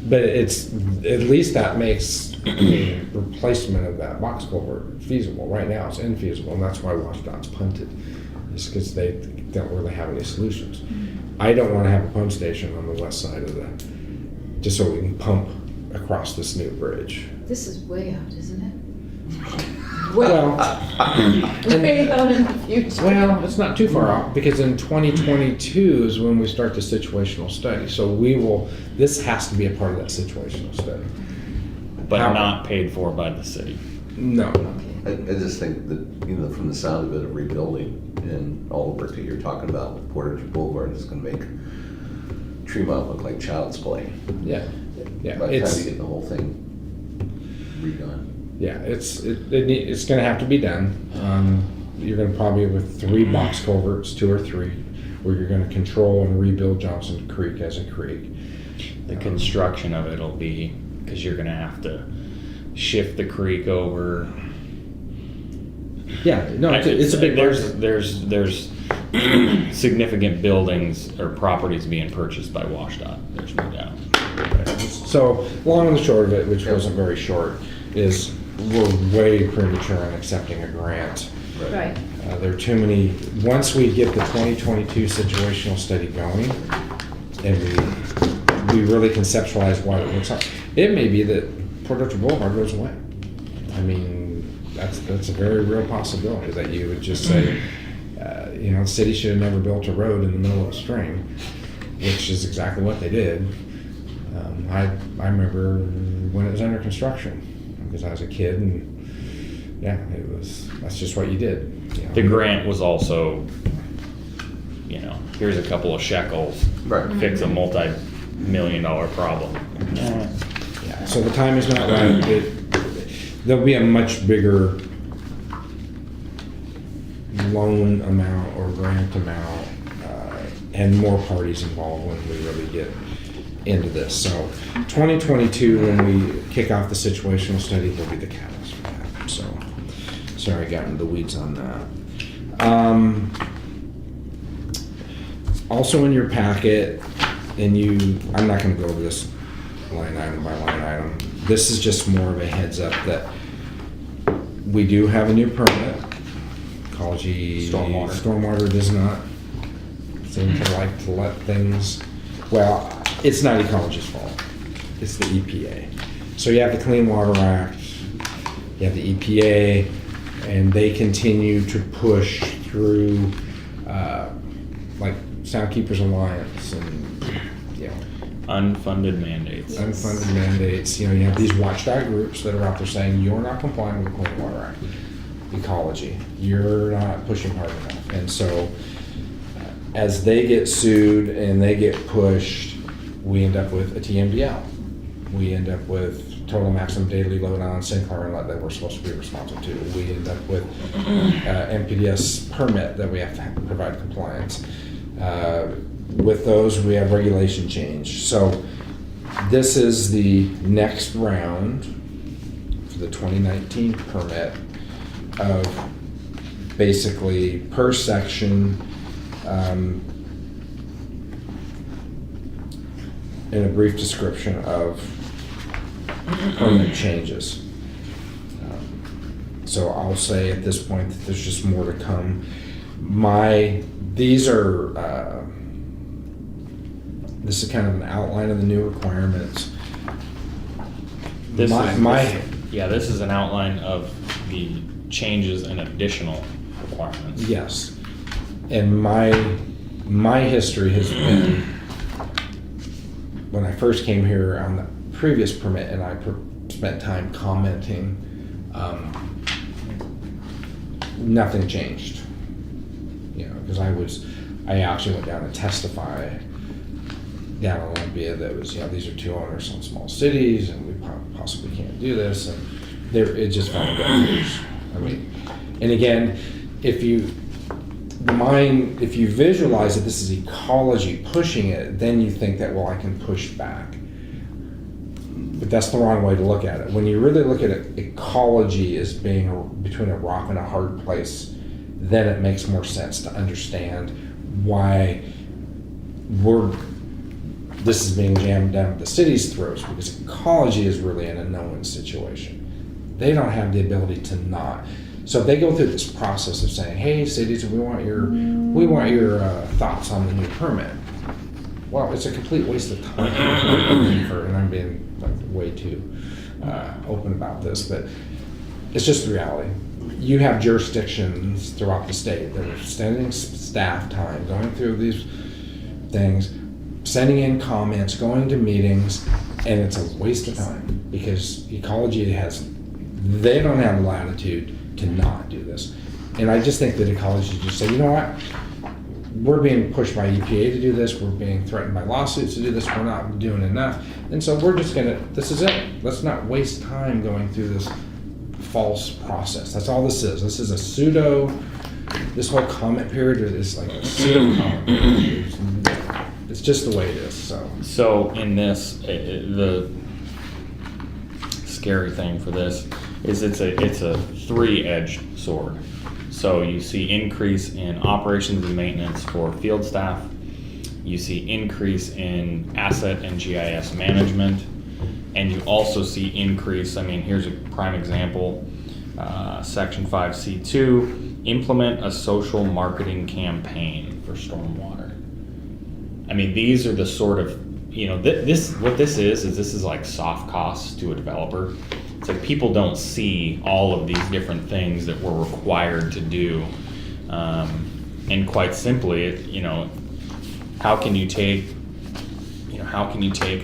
But it's at least that makes the replacement of that box culvert feasible. Right now, it's infeasible, and that's why WashDOT's punted. Is because they don't really have any solutions. I don't want to have a pump station on the west side of just so we can pump across this new bridge. This is way out, isn't it? Well, Way out in the future. Well, it's not too far off, because in 2022 is when we start the situational study. So this has to be a part of that situational study. But How- not paid for by the city. No. I just think that, from the sound of it, of rebuilding and all the work that you're talking about with Port Orchard Boulevard is gonna make Tremont look like child's play. Yeah. Yeah. By the time It's you get the whole thing redone. it's going to have to be done. You're going to probably with 3 box culverts, 2 or 3, where you're going to control and rebuild Johnson Creek as a creek. The construction of it'll be, because you're gonna have to shift the creek over. Yeah. No, it's a big There's significant buildings or properties being purchased by WashDOT. There's no doubt. So, long and the short of it, which wasn't very short, is we're way premature on accepting a grant. Right. There are too many, once we get the 2022 situational study going, and we really conceptualize what it looks like, it may be that Port Orchard Boulevard goes away. I mean, that's a very real possibility, that you would just say, the city should have never built a road in the middle of a stream, which is exactly what they did. I remember when it was under construction, because I was a kid, and that's just what you did. The grant was also, here's a couple of shekels, Right. fix a multi-million-dollar problem. Yeah, so the time is not right. There'll be a much bigger loan amount or grant amount, and more parties involved when we really get into this. So 2022, when we kick off the situational study, will be the catalyst for that. So, sorry, I got into the weeds on that. Also in your packet, I'm not going to go over this line item by line item. This is just more of a heads up that we do have a new permit. Ecology Stormwater does not seem to like to let things. Well, it's not Ecology's fault. It's the EPA. So you have the Clean Water Act, you have the EPA, and they continue to push through, like Soundkeepers Alliance and Unfunded mandates. unfunded mandates. You have these watchdog groups that are out there saying you're not complying with the Clean Water Act. Ecology, you're not pushing hard enough. And so as they get sued and they get pushed, we end up with a TMDL. We end up with total maximum daily load on Sinclair Inlet that we're supposed to be responsible to. We end up with MPDS permit that we have to provide compliance. With those, we have regulation change. So this is the next round. the 2019 permit of basically per section, in a brief description of permit changes. So I'll say at this point that there's just more to come. These are, this is kind of an outline of the new requirements. This My- this is an outline of the changes and additional requirements. Yes. And my history has been, when I first came here on the previous permit and I spent time commenting, nothing changed. You know, because I actually went down to testify down in Olympia that was, you know, these are two owners in small cities and we possibly can't do this, and it just fell into place. I mean, and again, if you visualize that this is ecology pushing it, then you think that, well, I can push back. But that's the wrong way to look at it. When you really look at it, ecology as being between a rock and a hard place, then it makes more sense to understand why this is being jammed down the city's throats, because ecology is really in a no-win situation. They don't have the ability to not. So if they go through this process of saying, "Hey, cities, we want your thoughts on the new permit," well, it's a complete waste of time. And I'm being like way too open about this, but it's just the reality. You have jurisdictions throughout the state that are spending staff time going through these things, sending in comments, going to meetings, and it's a waste of time because ecology they don't have the latitude to not do this. And I just think that ecology just say, you know what? We're being pushed by EPA to do this. We're being threatened by lawsuits to do this. We're not doing enough. And so we're just this is it. Let's not waste time going through this false process. That's all this is. This is a this whole comment period is like a pseudo comment period. It's just the way it is, So in this, the scary thing for this is it's a three-edged sword. So you see increase in operations and maintenance for field staff. You see increase in asset and GIS management. And you also see increase, here's a prime example, Section 5C2, implement a social marketing campaign for stormwater. These are the sort of, what this is like soft costs to a developer. It's like people don't see all of these different things that we're required to do. And quite simply, how can you take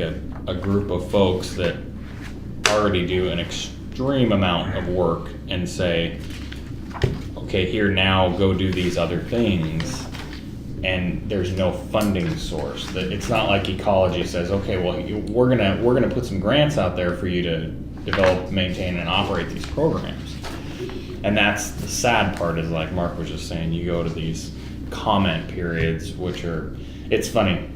a group of folks that already do an extreme amount of work and say, okay, here now go do these other things, and there's no funding source. That it's not like ecology says, okay, well, we're gonna put some grants out there for you to develop, maintain, and operate these programs. And that's the sad part, is like Mark was just saying, you go to these comment periods, it's funny.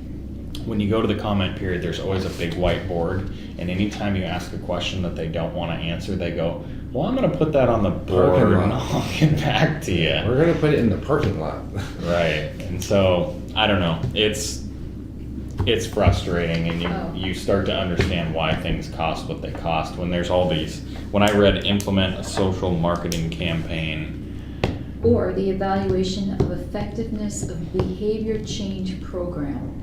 When you go to the comment period, there's always a big whiteboard, and anytime you ask a question that they don't want to answer, they go, well, I'm going to put that on the board and I'll get back to you. We're going to put it in the parking lot. Right. And so, I don't know. It's frustrating, and you start to understand why things cost what they cost when there's all these. When I read implement a social marketing campaign, or the evaluation of effectiveness of behavior change program.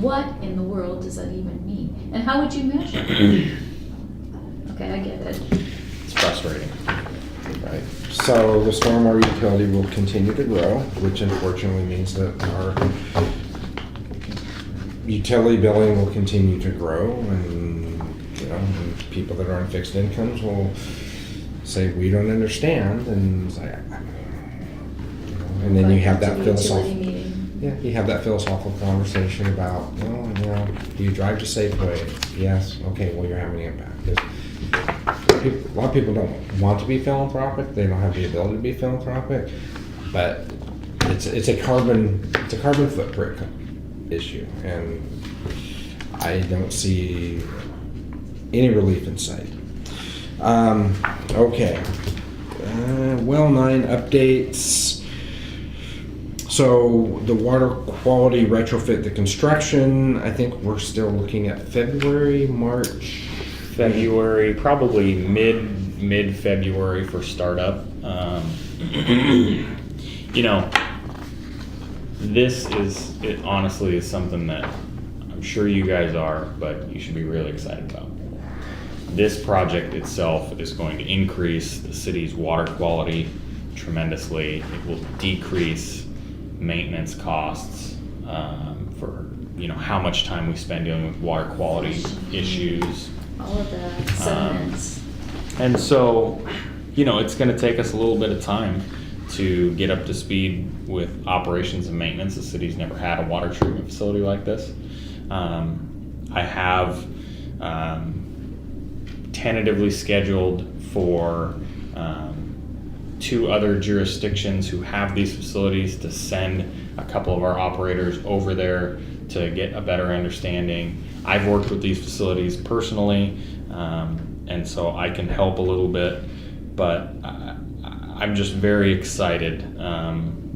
What in the world does that even mean? And how would you measure? Okay, I get it. it's frustrating. Right. So the stormwater utility will continue to grow, which unfortunately means that our utility billing will continue to grow, and and people that are on fixed incomes will say, we don't understand, and it's like, and then you have that philosophical. Yeah, you have that philosophical conversation about, well, do you drive to Safeway? Yes. Okay, well, you're having an impact. A lot of people don't want to be philanthropic. They don't have the ability to be philanthropic, but it's a carbon footprint issue, and I don't see any relief in sight. Okay. Well 9 updates. So the water quality retrofit, the construction, I think we're still looking at February, March. February, probably mid-February for startup. You know, this is, it honestly is something that I'm sure you guys are, but you should be really excited about. This project itself is going to increase the city's water quality tremendously. It will decrease maintenance costs for, you know, how much time we spend dealing with water quality issues. All of the sediments. And so, you know, it's gonna take us a little bit of time to get up to speed with operations and maintenance. The city's never had a water treatment facility like this. I have tentatively scheduled for 2 other jurisdictions who have these facilities to send a couple of our operators over there to get a better understanding. I've worked with these facilities personally, and so I can help a little bit, but I'm just very excited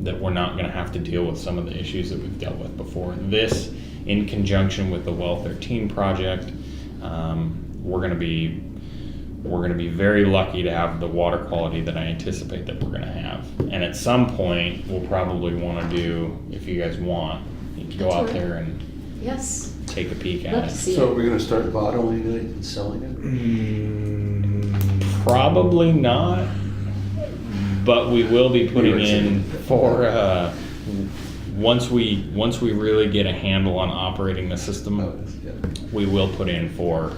that we're not gonna have to deal with some of the issues that we've dealt with before. This, in conjunction with the Well 13 project, we're gonna be very lucky to have the water quality that I anticipate that we're gonna have. And at some point, we'll probably wanna do, if you guys want, you can go out there and Yes. take a peek Love at to it. see So it. we're gonna start bottling it and selling it? Probably not, but we will be putting in for, once we really get a handle on operating the Oh, system, yeah. we will put in for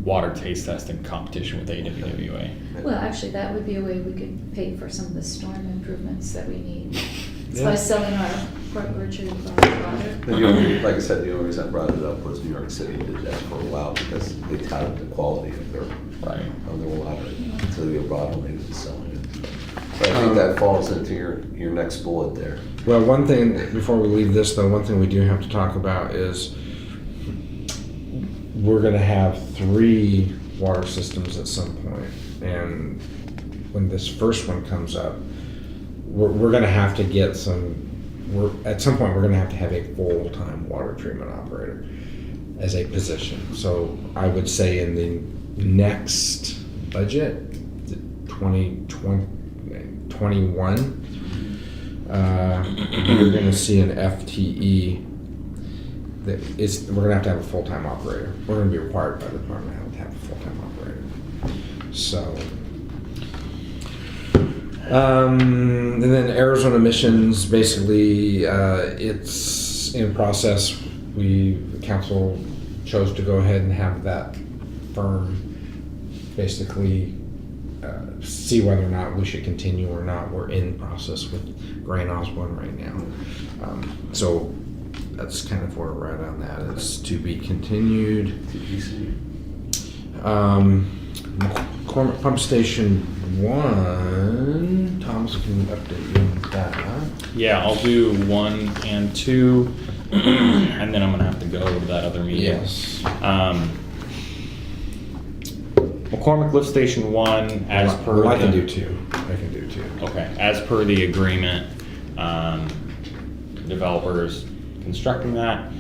water taste testing competition with AWWA. Well, actually, that would be a way we could pay for some of the storm improvements that we need. It's by Yeah. selling our Port Richard water. Like I said, the only reason I brought it up was New York City did that for a while because they touted the quality of their water. So they were bottling it and selling it. So I think that falls into your next bullet there. Well, one thing, before we leave this though, one thing we do have to talk about is we're gonna have 3 water systems at some point. And when this first one comes up, we're gonna have to get at some point, we're gonna have to have a full-time water treatment operator as a position. So I would say in the next budget, the 2021, you're gonna see an FTE we're gonna have to have a full-time operator. We're gonna be required by the department to have a full-time operator. So, and then Arizona Emissions, basically, it's in process. The council chose to go ahead and have that firm basically see whether or not we should continue or not. We're in process with Grant Osborne right now. So that's kind of where we're at on that. It's to be continued. McCormick Pump Station 1, Thomas can update you on that. Yeah, I'll do 1 and 2, and then I'm gonna have to go to that other meeting. Yes. McCormick Lift Station 1, as per Well, I can the- do 2. I can do 2. Okay, as per the agreement, developers constructing that.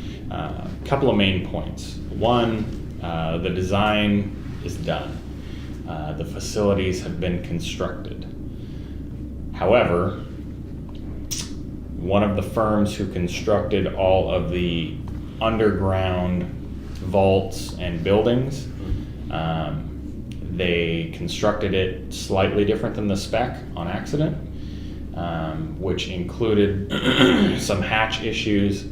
Couple of main points. One, the design is done. The facilities have been constructed. However, one of the firms who constructed all of the underground vaults and buildings, they constructed it slightly different than the spec on accident, which included some hatch issues.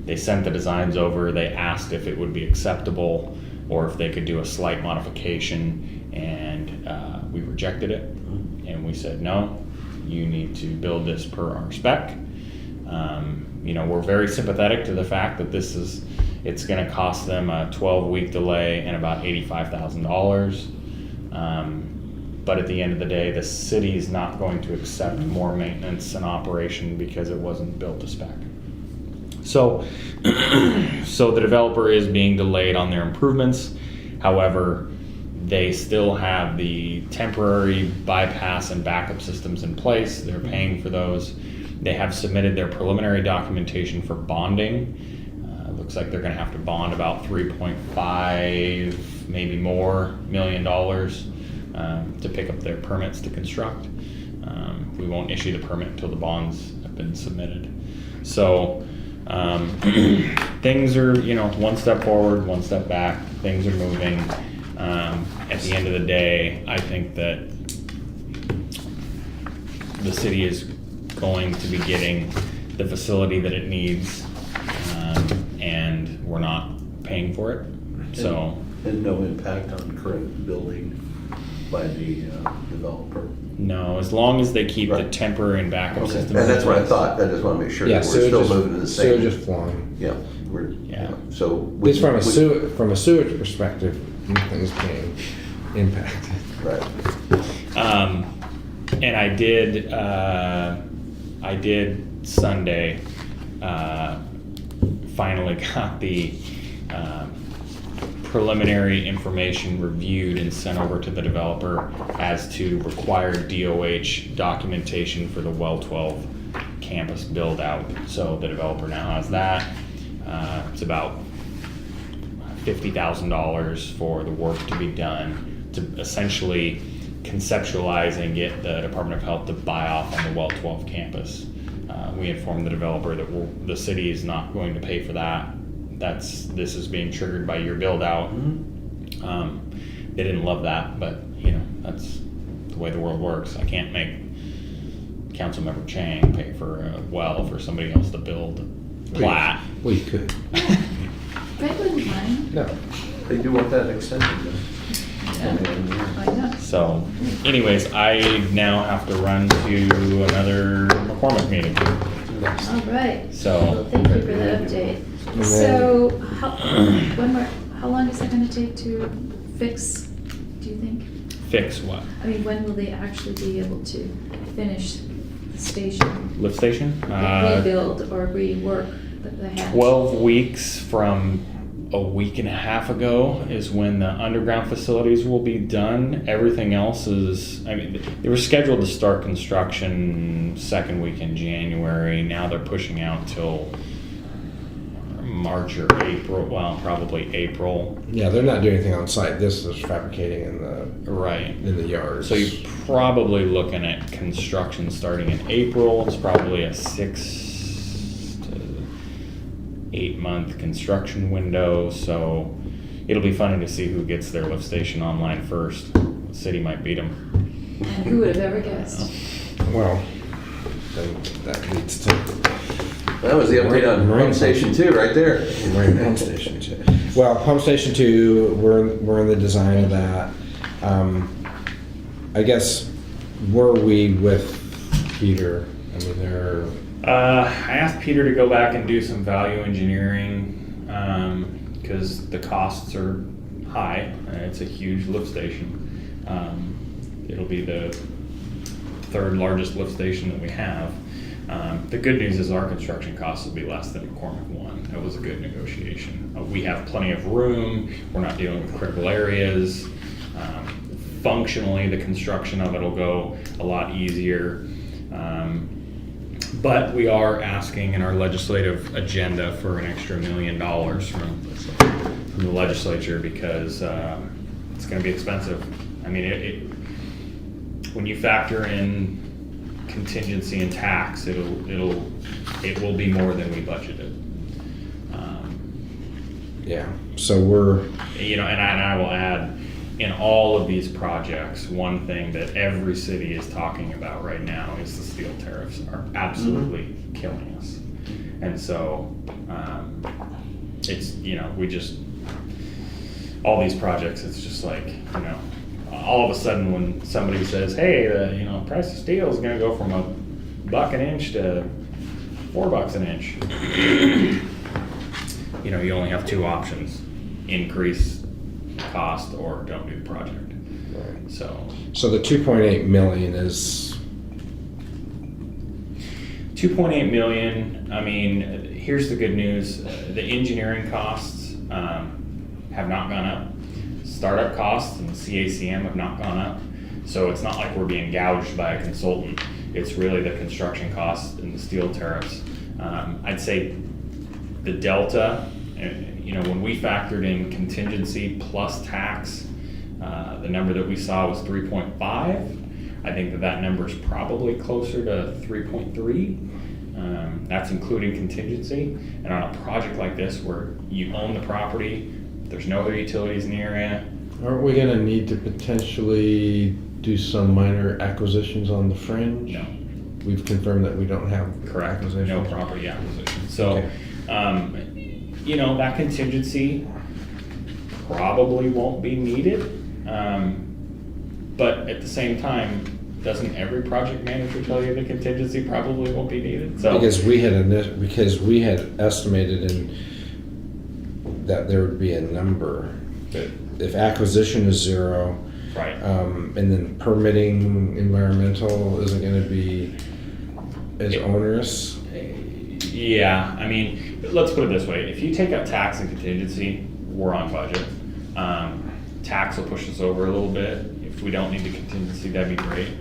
They sent the designs over, they asked if it would be acceptable or if they could do a slight modification, and we rejected it. And we said, no, you need to build this per our spec. You know, we're very sympathetic to the fact that it's gonna cost them a 12-week delay and about $85,000. But at the end of the day, the city is not going to accept more maintenance and operation because it wasn't built to spec. So, so the developer is being delayed on their improvements. However, They still have the temporary bypass and backup systems in place. They're paying for those. They have submitted their preliminary documentation for bonding. Looks like they're gonna have to bond about 3.5, maybe more, $1 million to pick up their permits to construct. We won't issue the permit until the bonds have been submitted. So things are, one step forward, one step back. Things are moving. At the end of the day, I think that the city is going to be getting the facility that it needs, and we're not paying for it. So, And no impact on current building by the developer. no, as long as they keep the Right. temporary and backup Okay, systems. and that's in what I place. thought, I just wanna make sure Yeah, that we're still moving in the same. sewage is flowing. Yeah, we're, Yeah. so. At least from a sewage perspective, nothing's being impacted. Right. And I did Sunday, finally got the preliminary information reviewed and sent over to the developer as to required DOH documentation for the Well 12 campus build out. So the developer now has that. It's about $50,000 for the work to be done to essentially conceptualize and get the Department of Health to buy off on the Well 12 campus. We informed the developer that the city is not going to pay for that. This is being triggered by your build out. They didn't love that, but that's the way the world works. I can't make Councilmember Chang pay for a well for somebody else to build plat. Well, you could. I wouldn't mind. No. They do want that extended then. Why not? So, anyways, I now have to run to another McCormick meeting. All right. So, Thank you for the update. then- So, how long is that gonna take to fix, do you think? fix what? I mean, when will they actually be able to finish the station? Lift station? Rebuild or rework that they have? 12 weeks from a week and a half ago is when the underground facilities will be done. Everything else is, they were scheduled to start construction second week in January. Now they're pushing out till March or April, well, probably April. Yeah, they're not doing anything on site. This is fabricating Right. in the yards. So you're probably looking at construction starting in April. It's probably a 6 to 8 month construction window. So it'll be funny to see who gets their lift station online first. The city might beat them. And who would have ever guessed? Well, then that leads to That was the update on Marine Pump Station 2, right there. Marine Pump Station 2. Well, Pump Station 2, we're in the design of that. I guess, were we with Peter? I mean, I asked Peter to go back and do some value engineering because the costs are high. It's a huge lift station. It'll be the third largest lift station that we have. The good news is our construction costs will be less than McCormick 1. That was a good negotiation. We have plenty of room. We're not dealing with critical areas. Functionally, the construction of it will go a lot easier. But we are asking in our legislative agenda for an extra $1 million from the legislature because it's going to be expensive. I mean, when you factor in contingency and tax, it will be more than we budgeted. yeah. So we're, And I will add, in all of these projects, one thing that every city is talking about right now is the steel tariffs are absolutely killing us. And so, it's, we just, all these projects, it's just like, all of a sudden when somebody says, hey, the price of steel is gonna go from $1 an inch to $4 an inch. You only have two options: increase cost or don't do the project. So the 2.8 million is, 2.8 million. I mean, here's the good news: the engineering costs have not gone up. startup costs and the CACM have not gone up. So it's not like we're being gouged by a consultant. It's really the construction costs and the steel tariffs. I'd say the delta, when we factored in contingency plus tax, the number that we saw was 3.5. I think that number is probably closer to 3.3. That's including contingency. And on a project like this where you own the property, there's no other utilities in the area. Aren't we gonna need to potentially do some minor acquisitions on the fringe? No. We've confirmed that we don't have Correct, acquisitions. no property acquisition. So, Okay. that contingency probably won't be needed. But at the same time, doesn't every project manager tell you the contingency probably won't be needed? So Because we had estimated that there would be a number, that if acquisition is 0, right. and then permitting environmental isn't gonna be as onerous. Yeah, I mean, let's put it this way. If you take out tax and contingency, we're on budget. Tax will push us over a little bit. If we don't need the contingency, that'd be great.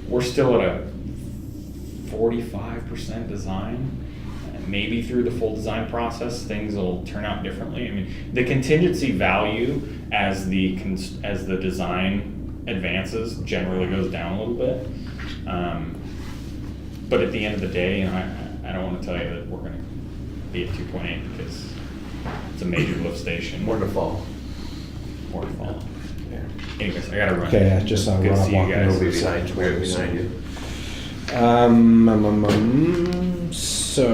We're still at a 45% design. Maybe through the full design process, things will turn out differently. I mean, the contingency value as the design advances generally goes down a little bit. But at the end of the day, I don't want to tell you that we're going to be at 2.8 because it's a major lift station. More to fall. More to fall. Yeah. Anyways, I gotta run. Okay, I just saw Good to Rob see you walking guys. over. Right behind you. So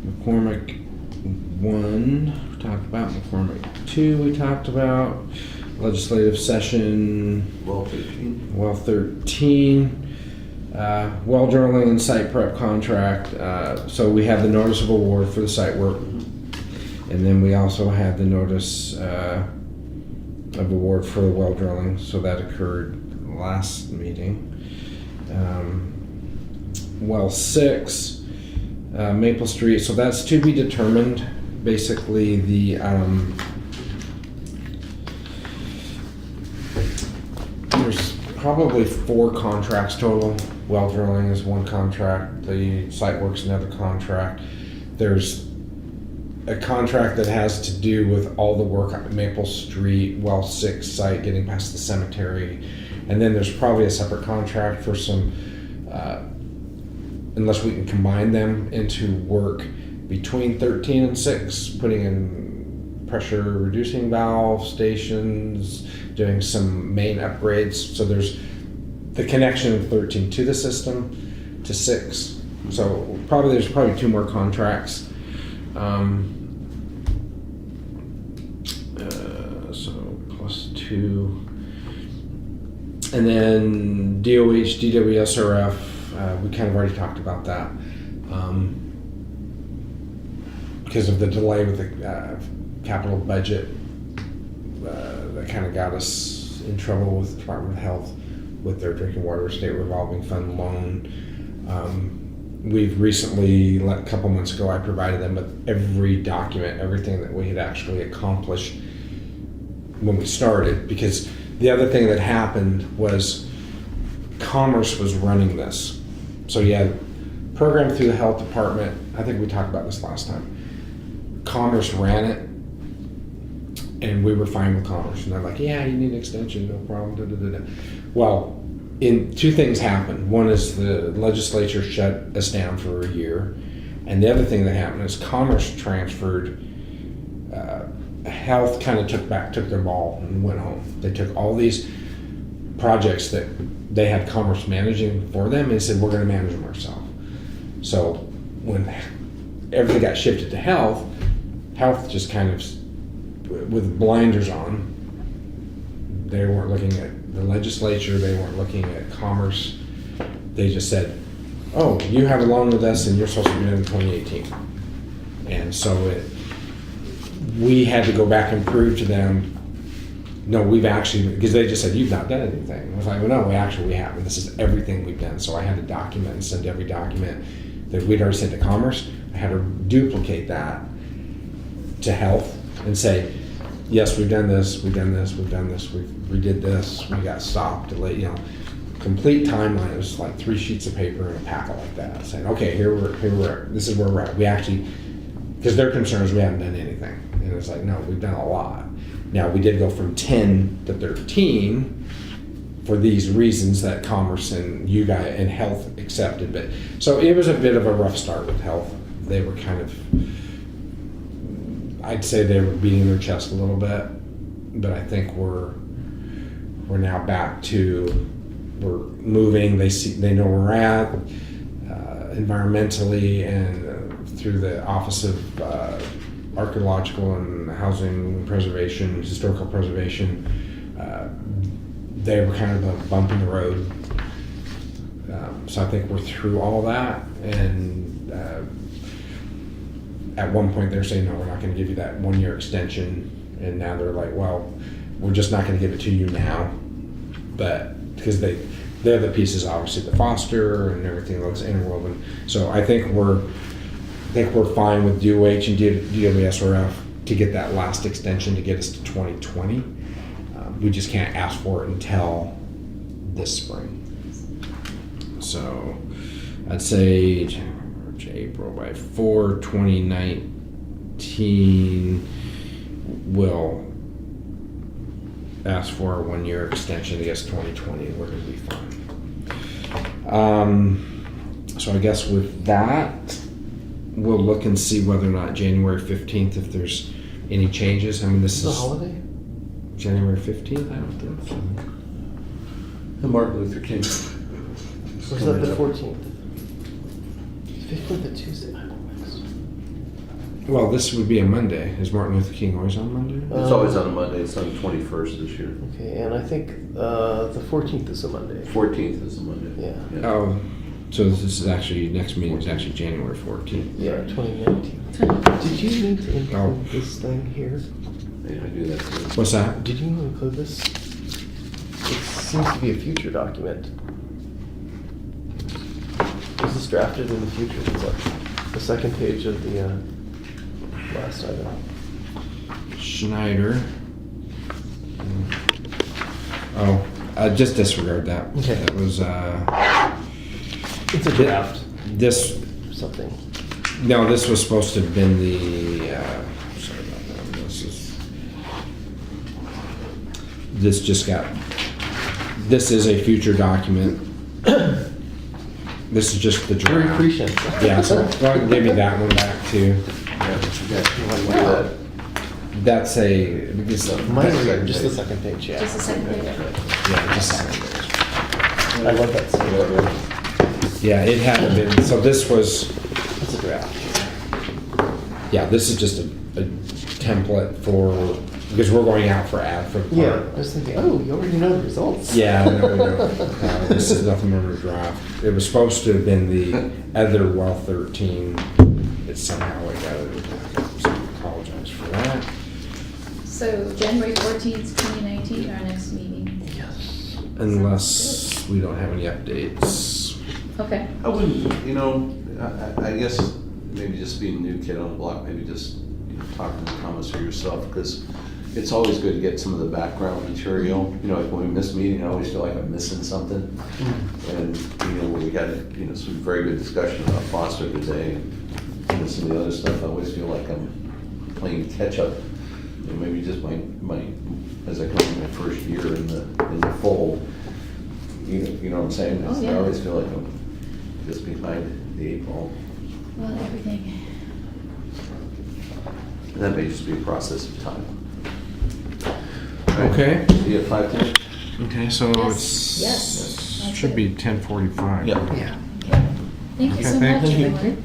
McCormick 1 we talked about, McCormick 2 we talked about, legislative session Well, 15. well 13, well drilling and site prep contract. So we have the notice of award for the site work, and then we also had the notice of award for the well drilling. So that occurred last meeting. Well 6, Maple Street, so that's to be determined. Basically there's probably 4 contracts total. Well drilling is one contract, the site work's another contract. There's a contract that has to do with all the work at Maple Street, well 6 site, getting past the cemetery. And then there's probably a separate contract for some, unless we can combine them into work between 13 and 6, putting in pressure reducing valve stations, doing some main upgrades. So there's the connection of 13 to the system to 6. So there's probably 2 more contracts. So plus 2. And then DOH, DWSRF, we kind of already talked about that. Because of the delay with the capital budget, that kind of got us in trouble with the Department of Health with their drinking water state revolving fund loan. We've recently, a couple months ago, I provided them with every document, everything that we had actually accomplished when we started, because the other thing that happened was Commerce was running this. So you had program through the health department. I think we talked about this last time. Commerce ran it, and we were fine with Commerce. And they're like, yeah, you need an extension, no problem. Da, da, da, da. Well, 2 things happened. One is the legislature shut us down for a year. And the other thing that happened is Commerce transferred. Health kind of took their ball and went home. They took all these projects that they had Commerce managing for them and said, we're going to manage them ourselves. So when everything got shifted to Health just kind of, with blinders on, they weren't looking at the legislature, they weren't looking at Commerce. They just said, oh, you have a loan with us and you're supposed to be doing in 2018. And so we had to go back and prove to them, no, we've actually, because they just said, you've not done anything. I was like, well, no, we haven't. This is everything we've done. So I had to document and send every document that we'd already sent to Commerce. I had to duplicate that to health and say, yes, we've done this, we've done this, we've done this, we did this, we got stopped, delayed, you know, complete timeline. It was like 3 sheets of paper and a packet like that, saying, okay, here we're, this is where we're at. We actually, because their concern is we haven't done anything. And it's like, no, we've done a lot. Now, we did go from 10 to 13 for these reasons that Commerce and you guys and Health accepted. But so it was a bit of a rough start with Health. They were kind of, I'd say they were beating their chest a little bit, but I think we're now back to, we're moving. They know where we're at environmentally, and through the Office of Archaeological and Housing Preservation, Historical Preservation. They were kind of a bump in the road. So I think we're through all that, and at one point they're saying, no, we're not going to give you that 1-year extension, and now they're like, well, we're just not going to give it to you now, but because they're the pieces, obviously, the foster and everything that's interwoven. So I think we're fine with DOH and DWSRF to get that last extension to get us to 2020. We just can't ask for it until this spring. So I'd say March, April, by 2019, we'll ask for a 1-year extension to get us 2020, and we're going to be fine. So I guess with that, we'll look and see whether or not January 15th, if there's any changes. I mean, this Is it a is holiday? January 15th, I don't think so. And Martin Luther King. Or is that the 14th? 15th a Tuesday. Well, this would be a Monday. Is Martin Luther King always on Monday? It's always on a Monday. It's on the 21st this year. Okay, and I think the 14th is a Monday. 14th is a Monday. Yeah. Oh, so this is actually, next meeting is actually January 14th. Yeah, 2019. Did you need to include Oh. this thing here? Yeah, I do that too. What's that? Did you include this? It seems to be a future document. Was this drafted in the future? It's like the second page of the last item. Schneider. Oh, just disregard that. Okay. That was, It's a draft this, or something. no, this was supposed to have been the, sorry about that. This is a future document. This is just the Very draft. prescient. Yeah, so go ahead and give me that one back too. Yeah, you want to do that? That's this, Mine are just the second page, yeah. Just the second page. yeah, just a second. I love that second. Yeah, it hadn't been, so this was, It's a draft. yeah, this is just a template for, because we're going out for ad for. Yeah, I was thinking, oh, you already know the results. Yeah, no. This is nothing more than a draft. It was supposed to have been the other well 13. It somehow got it. So I apologize for that. So January 14th, 2019, our next meeting. Yes. Unless we don't have any updates. Okay. I wouldn't, I guess maybe just being a new kid on the block, maybe just talking to Thomas or yourself, because it's always good to get some of the background material. Like when we miss a meeting, I always feel like I'm missing something. And, when we had, some very good discussion about Foster today and some of the other stuff, I always feel like I'm playing catch up. Maybe just my as I come in my first year in the fold, you know what I'm saying? Oh, yeah. I always feel like I'm just behind the 8 ball. Well, everything. And that may just be a process of time. Okay. See you at 5:10? Okay, so Yes, yes. should be 10:45. Yeah. Yeah. Okay. Thank you Okay, so thank much, you. everyone.